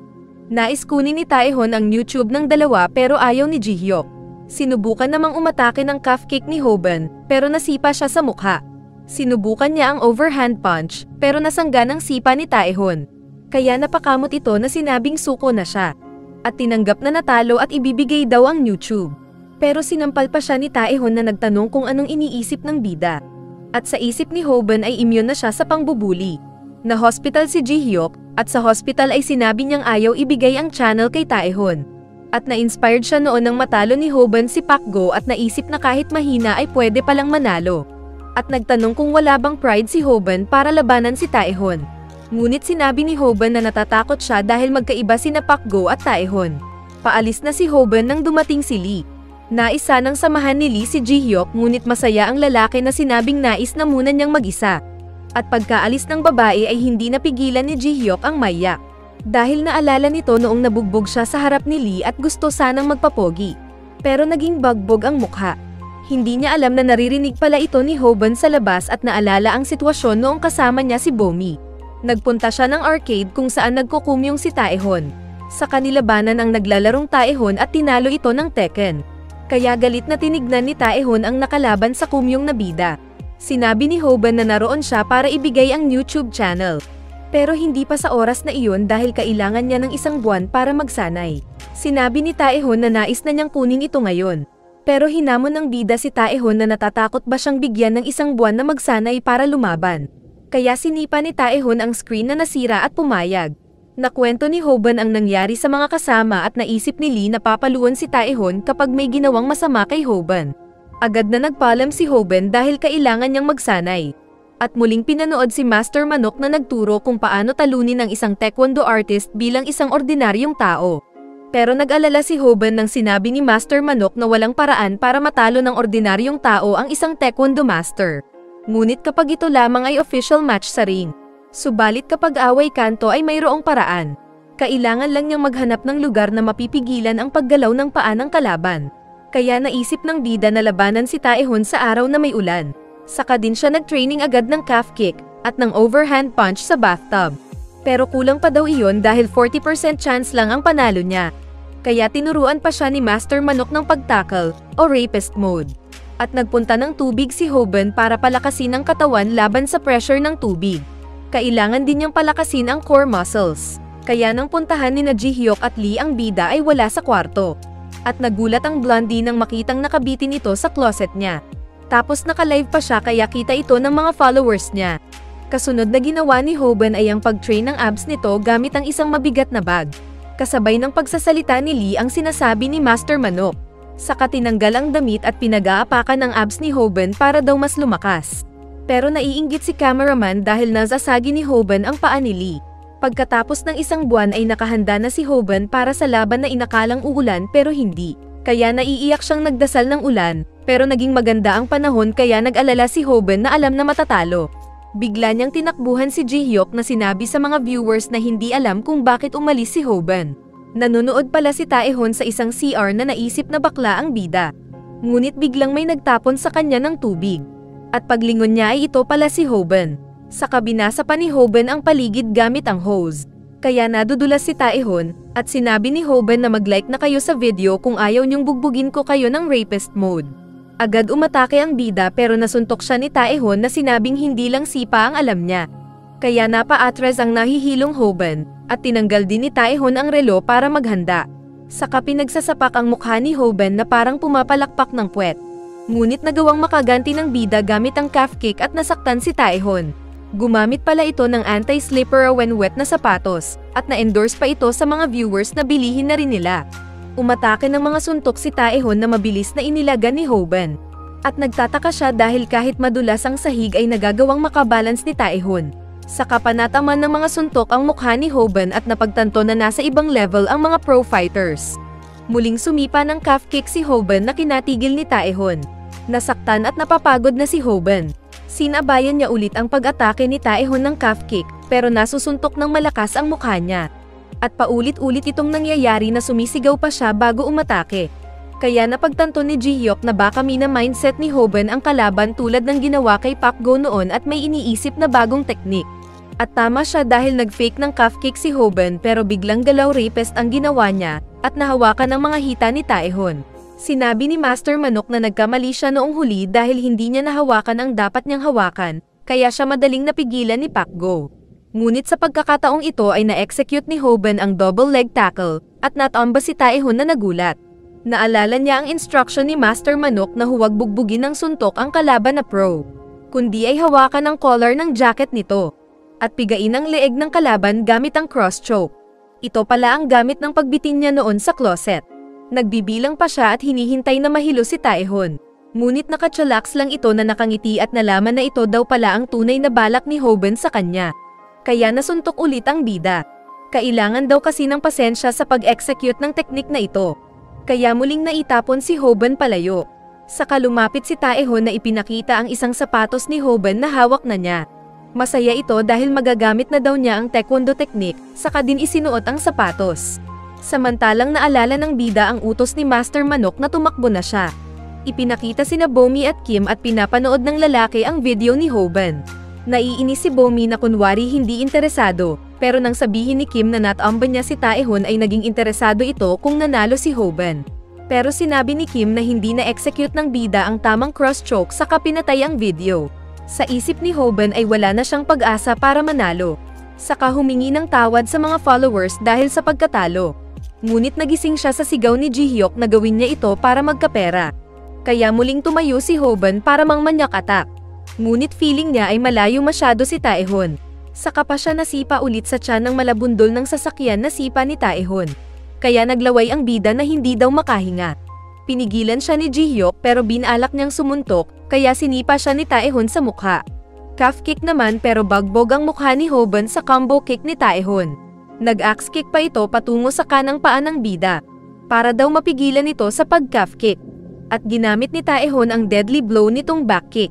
Nais kunin ni Taehon ang YouTube ng dalawa pero ayaw ni Ji-hyuk. Sinubukan namang umatake ng calf kick ni Hoban pero nasipa siya sa mukha. Sinubukan niya ang overhand punch pero nasangga ng sipa ni Taehon. Kaya napakamot ito na sinabing suko na siya. At tinanggap na natalo at ibibigay daw ang YouTube. Pero sinampal pa siya ni Taehon na nagtanong kung anong iniisip ng bida. At sa isip ni Hoban ay immune na siya sa pangbubuli. Na-hospital si Ji-hyuk, at sa hospital ay sinabi niyang ayaw ibigay ang channel kay Taehon. At na-inspired siya noon nang matalo ni Hoban si Pak Go at naisip na kahit mahina ay pwede palang manalo. At nagtanong kung wala bang pride si Hoban para labanan si Taehon. Ngunit sinabi ni Hoban na natatakot siya dahil magkaiba sina Pak Go at Taehon. Paalis na si Hoban nang dumating si Lee. Nais sanang samahan ni Lee si Ji-hyuk ngunit masaya ang lalaki na sinabing nais na muna niyang mag-isa. At pagkaalis ng babae ay hindi napigilan ni Ji-hyuk ang maiyak. Dahil naalala nito noong nabugbog siya sa harap ni Lee at gusto sanang magpapogi. pero naging bagbog ang mukha. Hindi niya alam na naririnig pala ito ni Hoban sa labas at naalala ang sitwasyon noong kasama niya si Bomi. Nagpunta siya ng arcade kung saan nagkukumyong si Taehon. Sa kanilabanan ang naglalarong Taehon at tinalo ito ng Tekken. Kaya galit na tinignan ni Taehon ang nakalaban sa kumyong na bida. Sinabi ni Hoban na naroon siya para ibigay ang YouTube channel. Pero hindi pa sa oras na iyon dahil kailangan niya ng isang buwan para magsanay. Sinabi ni Taehon na nais na niyang kunin ito ngayon. Pero hinamon ng bida si Taehon na natatakot ba siyang bigyan ng isang buwan na magsanay para lumaban. Kaya sinipa ni Taehon ang screen na nasira at pumayag. Nakwento ni Hoban ang nangyari sa mga kasama at naisip ni Lee na papaluan si Taehon kapag may ginawang masama kay Hoban. Agad na nagpaalam si Hoban dahil kailangan niyang magsanay. At muling pinanood si Master Manok na nagturo kung paano talunin ang isang taekwondo artist bilang isang ordinaryong tao. Pero nag-alala si Hoban nang sinabi ni Master Manok na walang paraan para matalo ng ordinaryong tao ang isang taekwondo master. Ngunit kapag ito lamang ay official match sa ring. Subalit kapag away kanto ay mayroong paraan. Kailangan lang niyang maghanap ng lugar na mapipigilan ang paggalaw ng paa ng kalaban. Kaya naisip ng bida na labanan si Taehon sa araw na may ulan. Saka din siya nag-training agad ng calf kick at ng overhand punch sa bathtub. Pero kulang pa daw iyon dahil 40% chance lang ang panalo niya. Kaya tinuruan pa siya ni Master Manok ng pagtackle o rapist mode. At nagpunta ng tubig si Hoban para palakasin ang katawan laban sa pressure ng tubig. Kailangan din niyang palakasin ang core muscles. Kaya nang puntahan ni Ji-hyuk at Lee ang bida ay wala sa kwarto. At nagulat ang blondie nang makitang nakabitin ito sa closet niya. Tapos naka-live pa siya kaya kita ito ng mga followers niya. Kasunod na ginawa ni Hoban ay ang pag-train ng abs nito gamit ang isang mabigat na bag. Kasabay ng pagsasalita ni Lee ang sinasabi ni Master Manok. Saka tinanggal ang damit at pinag-aapakan ang abs ni Hoban para daw mas lumakas. Pero naiinggit si cameraman dahil nasasagi ni Hoban ang paa ni Lee. Pagkatapos ng isang buwan ay nakahanda na si Hoban para sa laban na inakalang uulan pero hindi. Kaya naiiyak siyang nagdasal ng ulan, pero naging maganda ang panahon kaya nag-alala si Hoban na alam na matatalo. Bigla niyang tinakbuhan si Ji-hyuk na sinabi sa mga viewers na hindi alam kung bakit umalis si Hoban. Nanonood pala si Taehon sa isang CR na naisip na bakla ang bida. Ngunit biglang may nagtapon sa kanya ng tubig. At paglingon niya ay ito pala si Hoban. Saka binasa pa ni Hoban ang paligid gamit ang hose. Kaya nadudulas si Taehon at sinabi ni Hoban na mag-like na kayo sa video kung ayaw niyong bugbugin ko kayo ng rapist mode. Agad umatake ang bida pero nasuntok siya ni Taehon na sinabing hindi lang sipa ang alam niya. Kaya napa-atres ang nahihilong Hoban at tinanggal din ni Taehon ang relo para maghanda. Saka pinagsasapak ang mukha ni Hoban na parang pumapalakpak ng puwet. Ngunit nagawang makaganti ng bida gamit ang calf kick at nasaktan si Taehon. Gumamit pala ito ng anti-slipper when wet na sapatos at na-endorse pa ito sa mga viewers na bilihin na rin nila. Umatake ng mga suntok si Taehon na mabilis na inilagan ni Hoban. At nagtataka siya dahil kahit madulas ang sahig ay nagagawang makabalance ni Taehon. Saka panataman ng mga suntok ang mukha ni Hoban at napagtanto na nasa ibang level ang mga pro fighters. Muling sumipa ng calf kick si Hoban na kinatigil ni Taehon. Nasaktan at napapagod na si Hoban. Sinabayan niya ulit ang pag-atake ni Taehon ng calf kick pero nasusuntok ng malakas ang mukha niya. At paulit-ulit itong nangyayari na sumisigaw pa siya bago umatake. Kaya napagtanto ni Ji-hyuk na baka mina-mindset ni Hoban ang kalaban tulad ng ginawa kay Pak Go noon at may iniisip na bagong teknik. At tama siya dahil nag-fake ng calf kick si Hoban pero biglang galaw rapist ang ginawa niya at nahawakan ang mga hita ni Taehon. Sinabi ni Master Manok na nagkamali siya noong huli dahil hindi niya nahawakan ang dapat niyang hawakan, kaya siya madaling napigilan ni Pak Go. Ngunit sa pagkakataong ito ay na-execute ni Hoban ang double leg tackle at natomba si Taehon na nagulat. Naalala niya ang instruction ni Master Manok na huwag bugbugin ng suntok ang kalaban na pro, kundi ay hawakan ang collar ng jacket nito at pigain ang leeg ng kalaban gamit ang cross choke. Ito pala ang gamit ng pagbitin niya noon sa closet. Nagbibilang pa siya at hinihintay na mahilo si Taehon. Ngunit nakatsalaks lang ito na nakangiti at nalaman na ito daw pala ang tunay na balak ni Hoban sa kanya. Kaya nasuntok ulit ang bida. Kailangan daw kasi ng pasensya sa pag-execute ng teknik na ito. Kaya muling naitapon si Hoban palayo. Saka lumapit si Taehon na ipinakita ang isang sapatos ni Hoban na hawak na niya. Masaya ito dahil magagamit na daw niya ang taekwondo teknik, saka din isinuot ang sapatos. Samantalang naalala ng bida ang utos ni Master Manok na tumakbo na siya. Ipinakita sina Bomi at Kim at pinapanood ng lalaki ang video ni Hoban. Naiinis si Bomi na kunwari hindi interesado, pero nang sabihin ni Kim na natamba niya si Taehon ay naging interesado ito kung nanalo si Hoban. Pero sinabi ni Kim na hindi na-execute ng bida ang tamang cross-choke saka pinatay ang video. Sa isip ni Hoban ay wala na siyang pag-asa para manalo. Saka humingi ng tawad sa mga followers dahil sa pagkatalo. Ngunit nagising siya sa sigaw ni Ji-hyuk na gawin niya ito para magkapera. Kaya muling tumayo si Hoban para mangmanyak attack. Ngunit feeling niya ay malayo masyado si Taehon. Saka pa siya nasipa ulit sa tiyan ng malabundol ng sasakyan na sipa ni Taehon. Kaya naglaway ang bida na hindi daw makahinga. Pinigilan siya ni Ji-hyuk pero binalak niyang sumuntok, kaya sinipa siya ni Taehon sa mukha. Calf kick naman pero bagbog ang mukha ni Hoban sa combo kick ni Taehon. Nag-axe kick pa ito patungo sa kanang paa ng bida. Para daw mapigilan ito sa pag-calf kick. At ginamit ni Taehon ang deadly blow nitong back kick.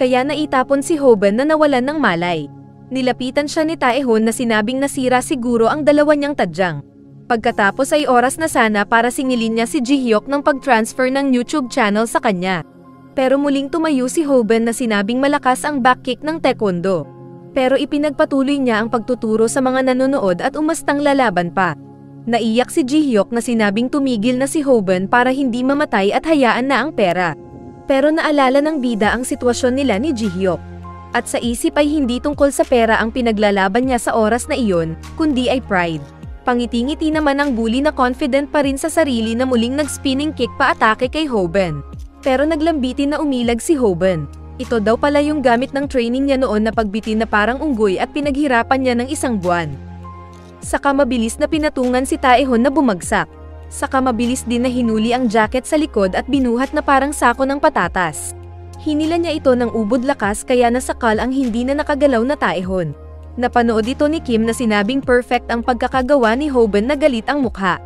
Kaya naitapon si Hoban na nawalan ng malay. Nilapitan siya ni Taehon na sinabing nasira siguro ang dalawa niyang tadyang. Pagkatapos ay oras na sana para singilin niya si Ji-hyuk ng pag-transfer ng YouTube channel sa kanya. Pero muling tumayo si Hoban na sinabing malakas ang back kick ng taekwondo. Pero ipinagpatuloy niya ang pagtuturo sa mga nanonood at umastang lalaban pa. Naiyak si Ji-hyuk na sinabing tumigil na si Hoban para hindi mamatay at hayaan na ang pera. Pero naalala ng bida ang sitwasyon nila ni Ji-hyuk. At sa isip ay hindi tungkol sa pera ang pinaglalaban niya sa oras na iyon, kundi ay pride. Pangiti-ngiti naman ang bully na confident pa rin sa sarili na muling nag-spinning kick pa-atake kay Hoban. Pero naglambitin na umilag si Hoban. Ito daw pala yung gamit ng training niya noon na pagbitin na parang unggoy at pinaghirapan niya ng 1 buwan. Saka mabilis na pinatungan si Taehon na bumagsak. Saka mabilis din na hinuli ang jacket sa likod at binuhat na parang sako ng patatas. Hinila niya ito ng ubod lakas kaya nasakal ang hindi na nakagalaw na Taehon. Napanood ito ni Kim na sinabing perfect ang pagkakagawa ni Hoban na galit ang mukha.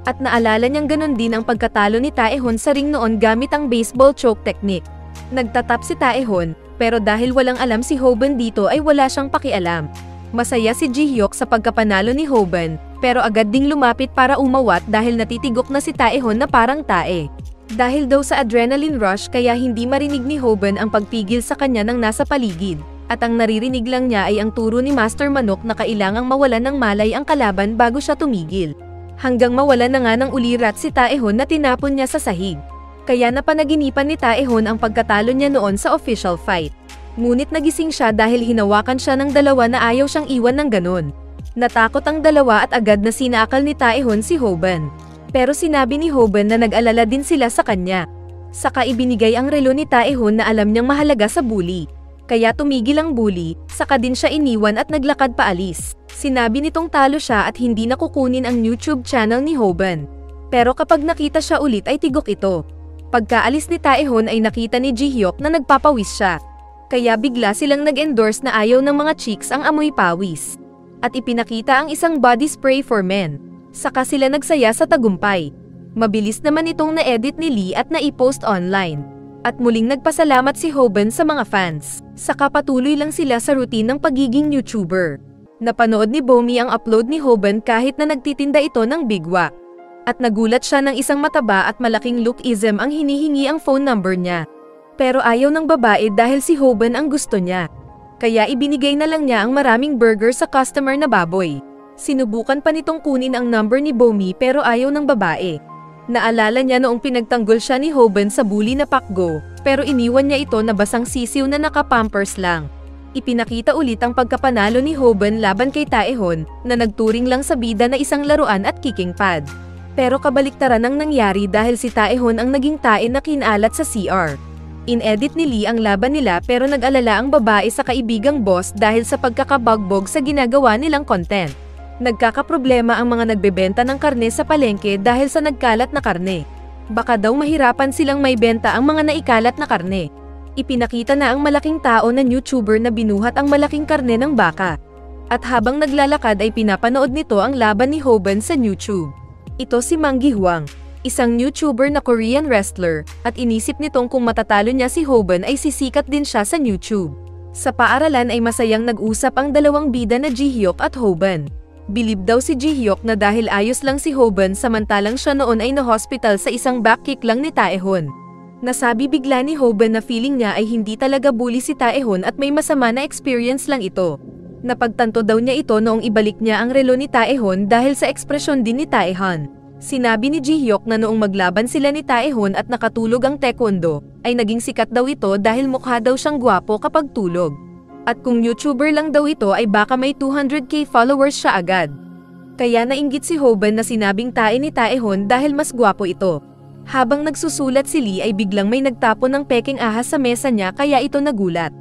At naalala niyang ganon din ang pagkatalo ni Taehon sa ring noon gamit ang baseball choke technique. Nagtatap si Taehon, pero dahil walang alam si Hoban dito ay wala siyang pakialam. Masaya si Ji-hyuk sa pagkapanalo ni Hoban, pero agad ding lumapit para umawat dahil natitigok na si Taehon na parang tae. Dahil daw sa adrenaline rush kaya hindi marinig ni Hoban ang pagpigil sa kanya ng nasa paligid, at ang naririnig lang niya ay ang turo ni Master Manok na kailangang mawalan ng malay ang kalaban bago siya tumigil. Hanggang mawalan na nga ng ulirat si Taehon na tinapon niya sa sahig. Kaya napanaginipan ni Taehon ang pagkatalo niya noon sa official fight. Ngunit nagising siya dahil hinawakan siya ng dalawa na ayaw siyang iwan ng ganon. Natakot ang dalawa at agad na sinakal ni Taehon si Hoban. Pero sinabi ni Hoban na nag-alala din sila sa kanya. Saka ibinigay ang relo ni Taehon na alam niyang mahalaga sa bully. Kaya tumigil ang bully, saka din siya iniwan at naglakad paalis. Sinabi nitong talo siya at hindi na kukunin ang YouTube channel ni Hoban. Pero kapag nakita siya ulit ay tigok ito. Pagkaalis ni Taehon ay nakita ni Ji-hyuk na nagpapawis siya. Kaya bigla silang nag-endorse na ayaw ng mga chicks ang amoy pawis. At ipinakita ang isang body spray for men. Saka sila nagsaya sa tagumpay. Mabilis naman itong na-edit ni Lee at na-i-post online. At muling nagpasalamat si Hoban sa mga fans. Saka patuloy lang sila sa routine ng pagiging YouTuber. Napanood ni Bomi ang upload ni Hoban kahit na nagtitinda ito ng bigwa. At nagulat siya ng isang mataba at malaking lookism ang hinihingi ang phone number niya. Pero ayaw ng babae dahil si Hoban ang gusto niya. Kaya ibinigay na lang niya ang maraming burger sa customer na baboy. Sinubukan pa nitong kunin ang number ni Bomi pero ayaw ng babae. Naalala niya noong pinagtanggol siya ni Hoban sa bully na Pakgo, pero iniwan niya ito na basang sisiw na nakapampers lang. Ipinakita ulit ang pagkapanalo ni Hoban laban kay Taehon na nagturing lang sa bida na isang laruan at kicking pad. Pero kabaliktaran ang nangyari dahil si Taehon ang naging tae na kinalat sa CR. In-edit ni Lee ang laban nila pero nag-alala ang babae sa kaibigang boss dahil sa pagkakabagbog sa ginagawa nilang content. Nagkakaproblema ang mga nagbebenta ng karne sa palengke dahil sa nagkalat na karne. Baka daw mahirapan silang may benta ang mga naikalat na karne. Ipinakita na ang malaking tao na YouTuber na binuhat ang malaking karne ng baka. At habang naglalakad ay pinapanood nito ang laban ni Hoban sa YouTube. Ito si Mang Gi-hwang, isang YouTuber na Korean wrestler, at inisip nitong kung matatalo niya si Hoban ay sisikat din siya sa YouTube. Sa paaralan ay masayang nag-usap ang dalawang bida na Ji-hyuk at Hoban. Bilib daw si Ji-hyuk na dahil ayos lang si Hoban samantalang siya noon ay na-hospital sa isang backkick lang ni Taehon. Nasabi bigla ni Hoban na feeling niya ay hindi talaga bully si Taehon at may masama na experience lang ito. Napagtanto daw niya ito noong ibalik niya ang relo ni Taehon dahil sa ekspresyon din ni Taehan. Sinabi ni Ji-hyuk na noong maglaban sila ni Taehon at nakatulog ang taekwondo, ay naging sikat daw ito dahil mukha daw siyang gwapo kapag tulog. At kung YouTuber lang daw ito ay baka may 200k followers siya agad. Kaya nainggit si Hoban na sinabing tae ni Taehon dahil mas gwapo ito. Habang nagsusulat si Lee ay biglang may nagtapon ng peking ahas sa mesa niya kaya ito nagulat.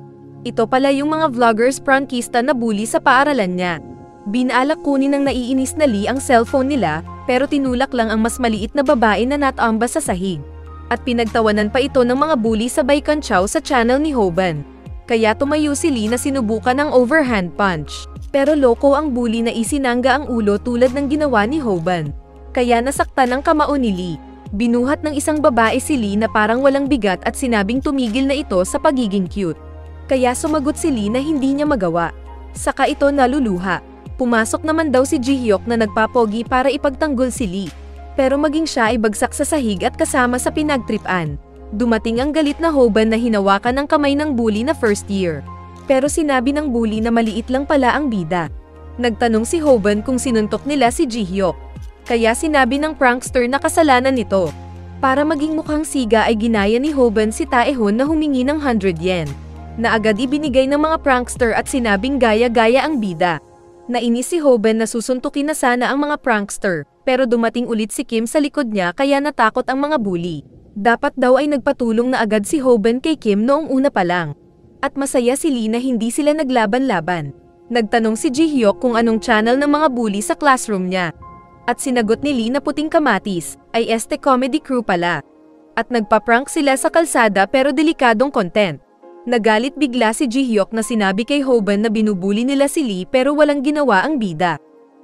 Ito pala yung mga vloggers prankista na bully sa paaralan niya. Binalak kunin ng naiinis na Lee ang cellphone nila, pero tinulak lang ang mas maliit na babae na natambas sa sahig. At pinagtawanan pa ito ng mga bully sa Baikanchaw sa channel ni Hoban. Kaya tumayo si Lee na sinubukan ng overhand punch. Pero loko ang bully na isinangga ang ulo tulad ng ginawa ni Hoban. Kaya nasaktan ang kamao ni Lee. Binuhat ng isang babae si Lee na parang walang bigat at sinabing tumigil na ito sa pagiging cute. Kaya sumagot si Lee na hindi niya magawa. Saka ito naluluha. Pumasok naman daw si Ji-hyuk na nagpapogi para ipagtanggol si Lee. Pero maging siya ay bagsak sa sahig at kasama sa pinagtripan. Dumating ang galit na Hoban na hinawakan ang kamay ng bully na first year. Pero sinabi ng bully na maliit lang pala ang bida. Nagtanong si Hoban kung sinuntok nila si Ji-hyuk. Kaya sinabi ng prankster na kasalanan nito. Para maging mukhang siga ay ginaya ni Hoban si Taehon na humingi ng 100 yen. Na agad ibinigay ng mga prankster at sinabing gaya-gaya ang bida. Nainis si Hoban na susuntukin na sana ang mga prankster, pero dumating ulit si Kim sa likod niya kaya natakot ang mga bully. Dapat daw ay nagpatulong na agad si Hoban kay Kim noong una pa lang. At masaya si Lee na hindi sila naglaban-laban. Nagtanong si Ji-hyuk kung anong channel ng mga bully sa classroom niya. At sinagot ni Lee na puting kamatis, ay este comedy crew pala. At nagpa-prank sila sa kalsada pero delikadong content. Nagalit bigla si Ji-hyuk na sinabi kay Hoban na binubuli nila si Lee pero walang ginawa ang bida.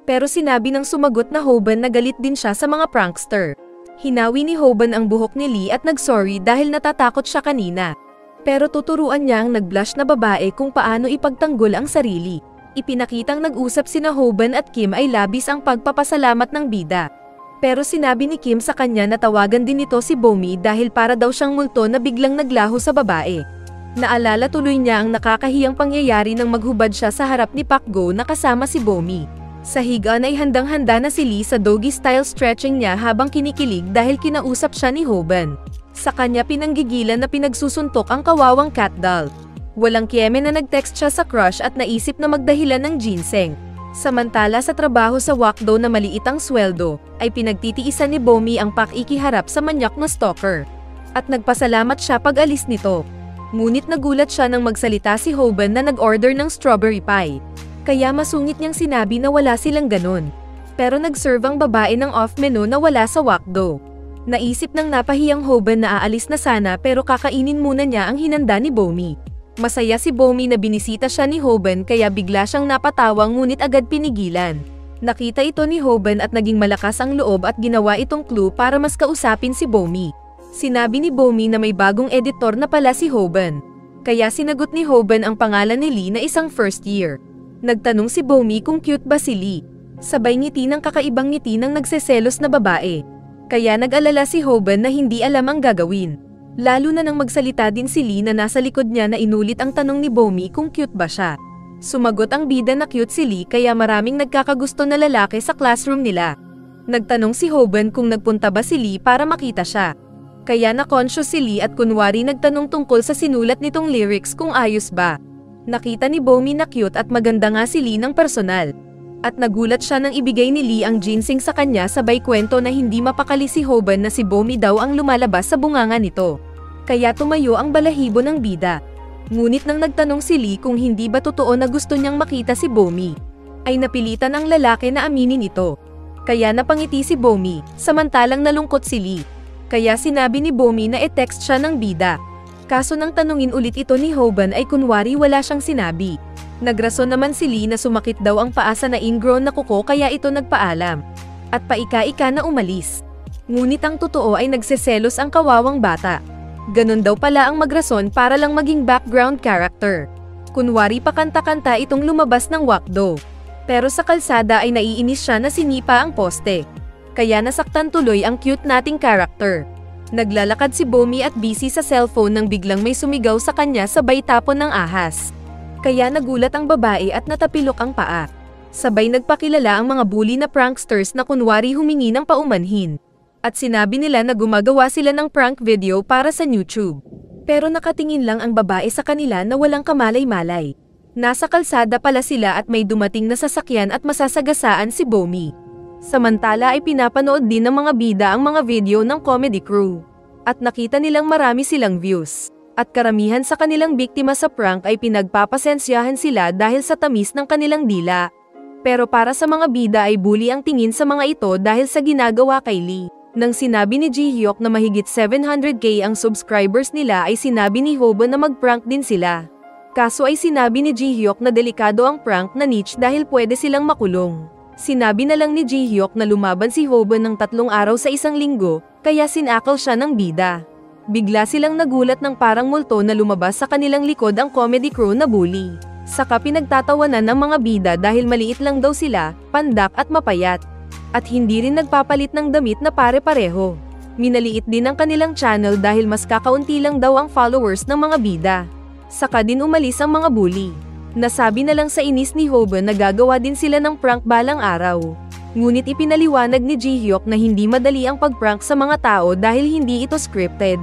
Pero sinabi ng sumagot na Hoban na galit din siya sa mga prankster. Hinawi ni Hoban ang buhok ni Lee at nagsorry dahil natatakot siya kanina. Pero tuturuan niya ang nag-blush na babae kung paano ipagtanggol ang sarili. Ipinakitang nag-usap sina Hoban at Kim ay labis ang pagpapasalamat ng bida. Pero sinabi ni Kim sa kanya na tawagan din ito si Bomi dahil para daw siyang multo na biglang naglaho sa babae. Naalala tuloy niya ang nakakahiyang pangyayari nang maghubad siya sa harap ni Pakgo na kasama si Bomi. Sa higaan ay handang-handa na si Lee sa doggy style stretching niya habang kinikilig dahil kinausap siya ni Hoban. Sa kanya pinanggigilan na pinagsusuntok ang kawawang cat doll. Walang kiyeme na nag-text siya sa crush at naisip na magdahilan ng ginseng. Samantala sa trabaho sa Wakdo na maliit ang sweldo, ay pinagtitiisan ni Bomi ang pakikiharap sa manyak na stalker. At nagpasalamat siya pag alis nito. Ngunit nagulat siya nang magsalita si Hoban na nag-order ng strawberry pie. Kaya masungit niyang sinabi na wala silang ganun. Pero nag-serve ang babae ng off-menu na wala sa Wakdo. Naisip ng napahiyang Hoban na aalis na sana pero kakainin muna niya ang hinanda ni Bomi. Masaya si Bomi na binisita siya ni Hoban kaya bigla siyang napatawang ngunit agad pinigilan. Nakita ito ni Hoban at naging malakas ang loob at ginawa itong clue para mas kausapin si Bomi. Sinabi ni Bomi na may bagong editor na pala si Hoban. Kaya sinagot ni Hoban ang pangalan ni Lee na isang first year. Nagtanong si Bomi kung cute ba si Lee. Sabay ngiti ng kakaibang ngiti ng nagseselos na babae. Kaya nag-alala si Hoban na hindi alam ang gagawin. Lalo na nang magsalita din si Lee na nasa likod niya na inulit ang tanong ni Bomi kung cute ba siya. Sumagot ang bida na cute si Lee kaya maraming nagkakagusto na lalaki sa classroom nila. Nagtanong si Hoban kung nagpunta ba si Lee para makita siya. Kaya na-conscious si Lee at kunwari nagtanong tungkol sa sinulat nitong lyrics kung ayos ba. Nakita ni Bomi na cute at maganda nga si Lee ng personal. At nagulat siya nang ibigay ni Lee ang ginseng sa kanya sabay kwento na hindi mapakali si Hoban na si Bomi daw ang lumalabas sa bunganga nito. Kaya tumayo ang balahibo ng bida. Ngunit nang nagtanong si Lee kung hindi ba totoo na gusto niyang makita si Bomi, ay napilitan ang lalaki na aminin ito. Kaya napangiti si Bomi, samantalang nalungkot si Lee. Kaya sinabi ni Bomi na e-text siya ng bida. Kaso nang tanungin ulit ito ni Hoban ay kunwari wala siyang sinabi. Nagrason naman si Lee na sumakit daw ang paa sa na-ingrown na kuko kaya ito nagpaalam. At paika-ika na umalis. Ngunit ang totoo ay nagseselos ang kawawang bata. Ganon daw pala ang magrason para lang maging background character. Kunwari pa kanta-kanta itong lumabas ng Wakdo. Pero sa kalsada ay naiinis siya na sinipa ang poste. Kaya nasaktan tuloy ang cute nating character. Naglalakad si Bomi at busy sa cellphone nang biglang may sumigaw sa kanya sabay tapon ng ahas. Kaya nagulat ang babae at natapilok ang paa. Sabay nagpakilala ang mga bully na pranksters na kunwari humingi ng paumanhin. At sinabi nila na gumagawa sila ng prank video para sa YouTube. Pero nakatingin lang ang babae sa kanila na walang kamalay-malay. Nasa kalsada pala sila at may dumating na sasakyan at masasagasaan si Bomi. Samantala ay pinapanood din ng mga bida ang mga video ng comedy crew. At nakita nilang marami silang views. At karamihan sa kanilang biktima sa prank ay pinagpapasensyahan sila dahil sa tamis ng kanilang dila. Pero para sa mga bida ay bully ang tingin sa mga ito dahil sa ginagawa kay Lee. Nang sinabi ni Jihyuk na mahigit 700k ang subscribers nila ay sinabi ni Hobo na mag-prank din sila. Kaso ay sinabi ni Jihyuk na delikado ang prank na niche dahil pwede silang makulong. Sinabi na lang ni Jihyuk na lumaban si Hobo ng 3 araw sa isang linggo, kaya sinakal siya ng bida. Bigla silang nagulat ng parang multo na lumabas sa kanilang likod ang comedy crew na bully. Saka pinagtatawanan ng mga bida dahil maliit lang daw sila, pandak at mapayat. At hindi rin nagpapalit ng damit na pare-pareho. Minaliit din ang kanilang channel dahil mas kakaunti lang daw ang followers ng mga bida. Saka din umalis ang mga bully. Nasabi na lang sa inis ni Hoban na gagawa din sila ng prank balang araw. Ngunit ipinaliwanag ni Jihyuk na hindi madali ang pag-prank sa mga tao dahil hindi ito scripted.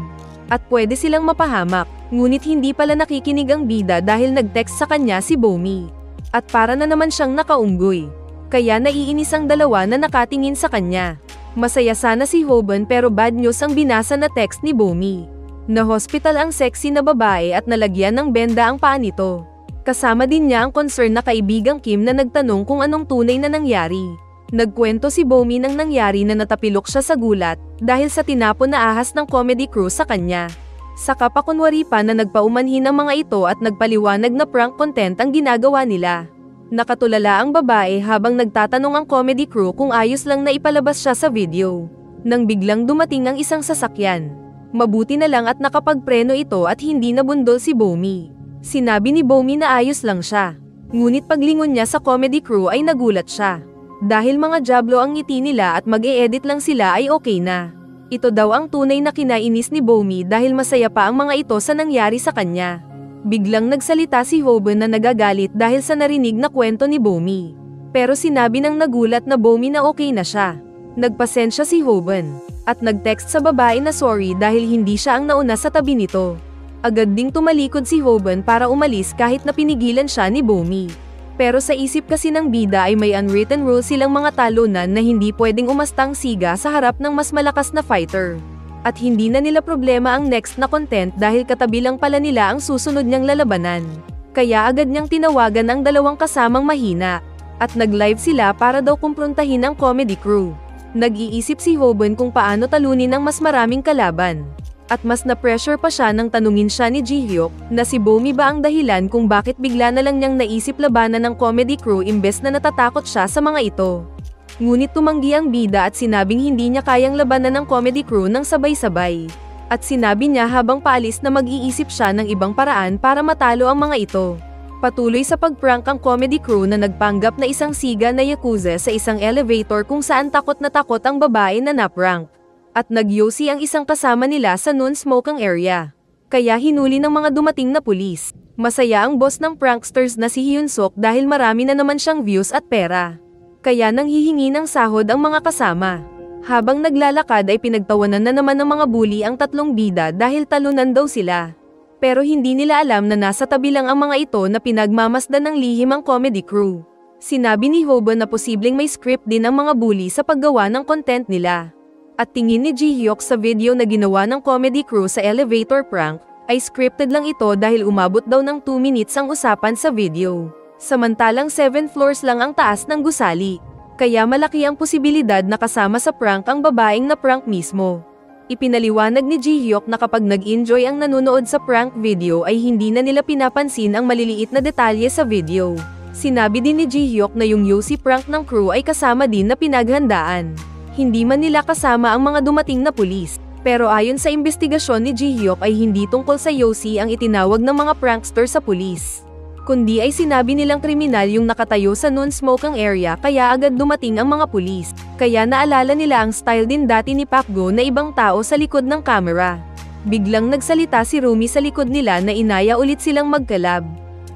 At pwede silang mapahamak, ngunit hindi pala nakikinig ang bida dahil nag-text sa kanya si Bomi. At para na naman siyang nakaunggoy. Kaya naiinis ang dalawa na nakatingin sa kanya. Masaya sana si Hoban pero bad news ang binasa na text ni Bomi. Na-hospital ang sexy na babae at nalagyan ng benda ang paa nito. Kasama din niya ang concern na kaibigang Kim na nagtanong kung anong tunay na nangyari. Nagkwento si Bomi ng nangyari na natapilok siya sa gulat dahil sa tinapon na ahas ng comedy crew sa kanya. Saka pa kunwari pa na nagpaumanhin ang mga ito at nagpaliwanag na prank content ang ginagawa nila. Nakatulala ang babae habang nagtatanong ang comedy crew kung ayos lang na ipalabas siya sa video. Nang biglang dumating ang isang sasakyan. Mabuti na lang at nakapagpreno ito at hindi nabundol si Bomi. Sinabi ni Bomi na ayos lang siya. Ngunit paglingon niya sa comedy crew ay nagulat siya. Dahil mga jablo ang ngiti nila at mag-e-edit lang sila ay okay na. Ito daw ang tunay na kinainis ni Bomi dahil masaya pa ang mga ito sa nangyari sa kanya. Biglang nagsalita si Hoban na nagagalit dahil sa narinig na kwento ni Bomi. Pero sinabi ng nagulat na Bomi na okay na siya. Nagpasensya si Hoban. At nag-text sa babae na sorry dahil hindi siya ang nauna sa tabi nito. Agad ding tumalikod si Hoban para umalis kahit na pinigilan siya ni Bomi. Pero sa isip kasi ng bida ay may unwritten rule silang mga talunan na hindi pwedeng umastang siga sa harap ng mas malakas na fighter. At hindi na nila problema ang next na content dahil katabi lang pala nila ang susunod niyang lalabanan. Kaya agad niyang tinawagan ang dalawang kasamang mahina. At nag-live sila para daw kumprontahin ang comedy crew. Nag-iisip si Hoban kung paano talunin ang mas maraming kalaban. At mas na-pressure pa siya nang tanungin siya ni Jihyuk na si Bomi ba ang dahilan kung bakit bigla na lang niyang naisip labanan ng comedy crew imbes na natatakot siya sa mga ito. Ngunit tumanggi ang bida at sinabing hindi niya kayang labanan ng comedy crew ng sabay-sabay. At sinabi niya habang paalis na mag-iisip siya ng ibang paraan para matalo ang mga ito. Patuloy sa pag-prank ang comedy crew na nagpanggap na isang siga na yakuza sa isang elevator kung saan takot na takot ang babae na naprank. At nagyosi ang isang kasama nila sa non-smoking area. Kaya hinuli ng mga dumating na pulis. Masaya ang boss ng pranksters na si Hyunsuk dahil marami na naman siyang views at pera. Kaya nang hihingi ng sahod ang mga kasama. Habang naglalakad ay pinagtawanan na naman ng mga bully ang 3 bida dahil talunan daw sila. Pero hindi nila alam na nasa tabi lang ang mga ito na pinagmamasdan ng lihim ang comedy crew. Sinabi ni Hoban na posibleng may script din ang mga bully sa paggawa ng content nila. At tingin ni Jihyuk sa video na ginawa ng comedy crew sa elevator prank, ay scripted lang ito dahil umabot daw ng 2 minutes ang usapan sa video. Samantalang 7 floors lang ang taas ng gusali. Kaya malaki ang posibilidad na kasama sa prank ang babaeng na prank mismo. Ipinaliwanag ni Jihyuk na kapag nag-enjoy ang nanonood sa prank video ay hindi na nila pinapansin ang maliliit na detalye sa video. Sinabi din ni Jihyuk na yung Yossi prank ng crew ay kasama din na pinaghandaan. Hindi man nila kasama ang mga dumating na pulis. Pero ayon sa investigasyon ni Jihyuk ay hindi tungkol sa Yossi ang itinawag ng mga prankster sa pulis. kundi ay sinabi nilang kriminal yung nakatayo sa non-smoking area kaya agad dumating ang mga pulis. Kaya naalala nila ang style din dati ni Pacbow na ibang tao sa likod ng camera. Biglang nagsalita si Rumi sa likod nila na inaya ulit silang magkalab.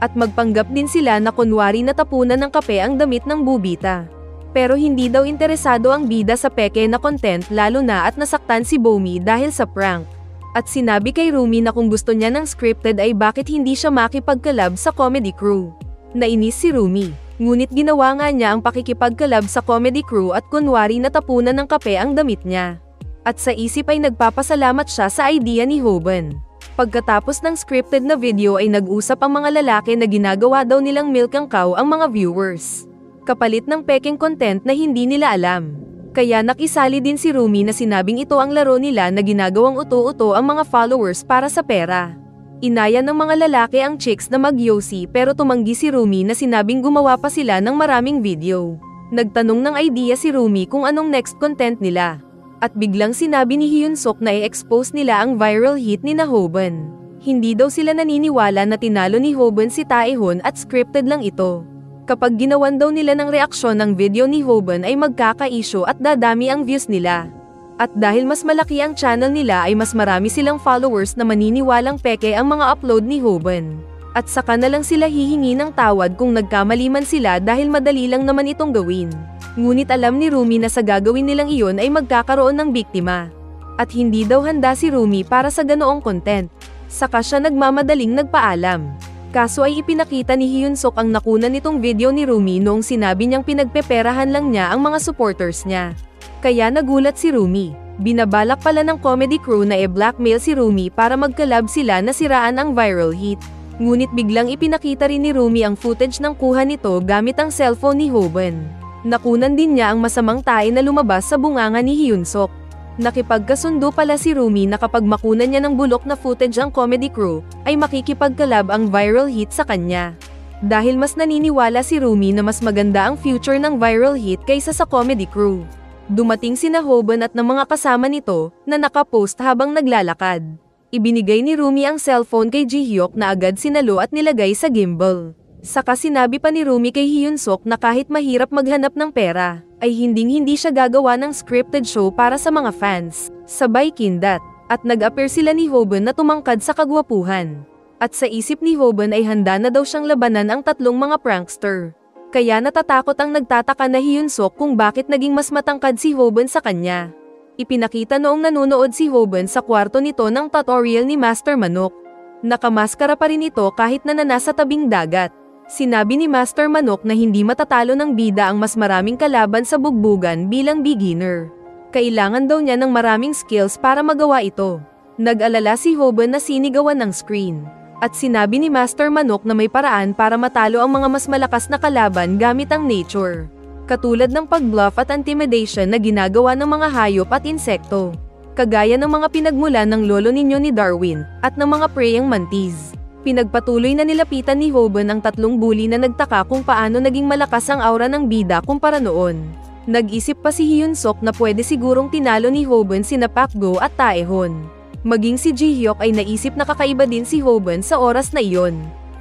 At magpanggap din sila na kunwari natapunan ng kape ang damit ng bubita. Pero hindi daw interesado ang bida sa peke na content lalo na at nasaktan si Bomi dahil sa prank. At sinabi kay Rumi na kung gusto niya ng scripted ay bakit hindi siya makipagkalab sa comedy crew. Nainis si Rumi, ngunit ginawa nga niya ang pakikipagkalab sa comedy crew at kunwari natapunan ng kape ang damit niya. At sa isip ay nagpapasalamat siya sa idea ni Hoban. Pagkatapos ng scripted na video ay nag-usap ang mga lalaki na ginagawa daw nilang milk ang cow ang mga viewers. Kapalit ng peking content na hindi nila alam. Kaya nakisali din si Rumi na sinabing ito ang laro nila na ginagawang uto-uto ang mga followers para sa pera. Inaya ng mga lalaki ang chicks na mag-yosi pero tumanggi si Rumi na sinabing gumawa pa sila ng maraming video. Nagtanong ng idea si Rumi kung anong next content nila. At biglang sinabi ni Hyunsuk na i-expose nila ang viral hit ni Hoban. Hindi daw sila naniniwala na tinalo ni Hoban si Taehon at scripted lang ito. Kapag ginawan daw nila ng reaksyon ng video ni Hoban ay magkaka-issue at dadami ang views nila. At dahil mas malaki ang channel nila ay mas marami silang followers na maniniwalang peke ang mga upload ni Hoban. At saka na lang sila hihingi ng tawad kung nagkamali man sila dahil madali lang naman itong gawin. Ngunit alam ni Rumi na sa gagawin nilang iyon ay magkakaroon ng biktima. At hindi daw handa si Rumi para sa ganoong content. Saka siya nagmamadaling nagpaalam. Kaso ay ipinakita ni Hyunsuk ang nakunan nitong video ni Rumi noong sinabi niyang pinagpeperahan lang niya ang mga supporters niya. Kaya nagulat si Rumi. Binabalak pala ng comedy crew na i-blackmail si Rumi para magkalab sila na siraan ang viral hit. Ngunit biglang ipinakita rin ni Rumi ang footage ng kuha nito gamit ang cellphone ni Hoban. Nakunan din niya ang masamang tae na lumabas sa bunganga ni Hyunsuk. Nakipagkasundo pala si Rumi na kapag makunan niya ng bulok na footage ang comedy crew, ay makikipagkalab ang viral hit sa kanya. Dahil mas naniniwala si Rumi na mas maganda ang future ng viral hit kaysa sa comedy crew. Dumating sina Hoban at ng mga kasama nito, na nakapost habang naglalakad. Ibinigay ni Rumi ang cellphone kay Jihyuk na agad sinalo at nilagay sa gimbal. Saka sinabi pa ni Rumi kay Hyunsuk na kahit mahirap maghanap ng pera, ay hindi siya gagawa ng scripted show para sa mga fans. Sabay kindat, at nag-appear sila ni Hoban na tumangkad sa kagwapuhan. At sa isip ni Hoban ay handa na daw siyang labanan ang tatlong mga prankster. Kaya natatakot ang nagtataka na Hyunsuk kung bakit naging mas matangkad si Hoban sa kanya. Ipinakita noong nanonood si Hoban sa kwarto nito ng tutorial ni Master Manok. Nakamaskara pa rin ito kahit na nasa tabing dagat. Sinabi ni Master Manok na hindi matatalo ng bida ang mas maraming kalaban sa bugbugan bilang beginner. Kailangan daw niya ng maraming skills para magawa ito. Nag-alala si Hoban na sinigawan ng screen. At sinabi ni Master Manok na may paraan para matalo ang mga mas malakas na kalaban gamit ang nature. Katulad ng pag-bluff at intimidation na ginagawa ng mga hayop at insekto. Kagaya ng mga pinagmulan ng lolo ninyo ni Darwin, at ng mga preying mantis. Pinagpatuloy na nilapitan ni Hoban ang tatlong bully na nagtaka kung paano naging malakas ang aura ng bida kumpara noon. Nag-isip pa si Hyunsuk na pwede sigurong tinalo ni Hoban sina Pacbow at Taehon. Maging si Jihyuk ay naisip na kakaiba din si Hoban sa oras na iyon.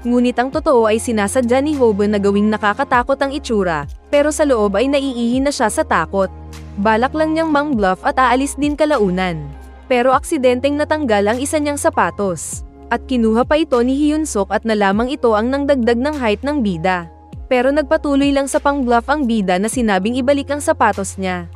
Ngunit ang totoo ay sinasadya ni Hoban na gawing nakakatakot ang itsura, pero sa loob ay naiihi na siya sa takot. Balak lang niyang mang-bluff at aalis din kalaunan. Pero aksidenteng natanggal ang isa niyang sapatos. At kinuha pa ito ni Hyunsuk at nalamang ito ang nangdagdag ng height ng bida. Pero nagpatuloy lang sa pang-bluff ang bida na sinabing ibalik ang sapatos niya.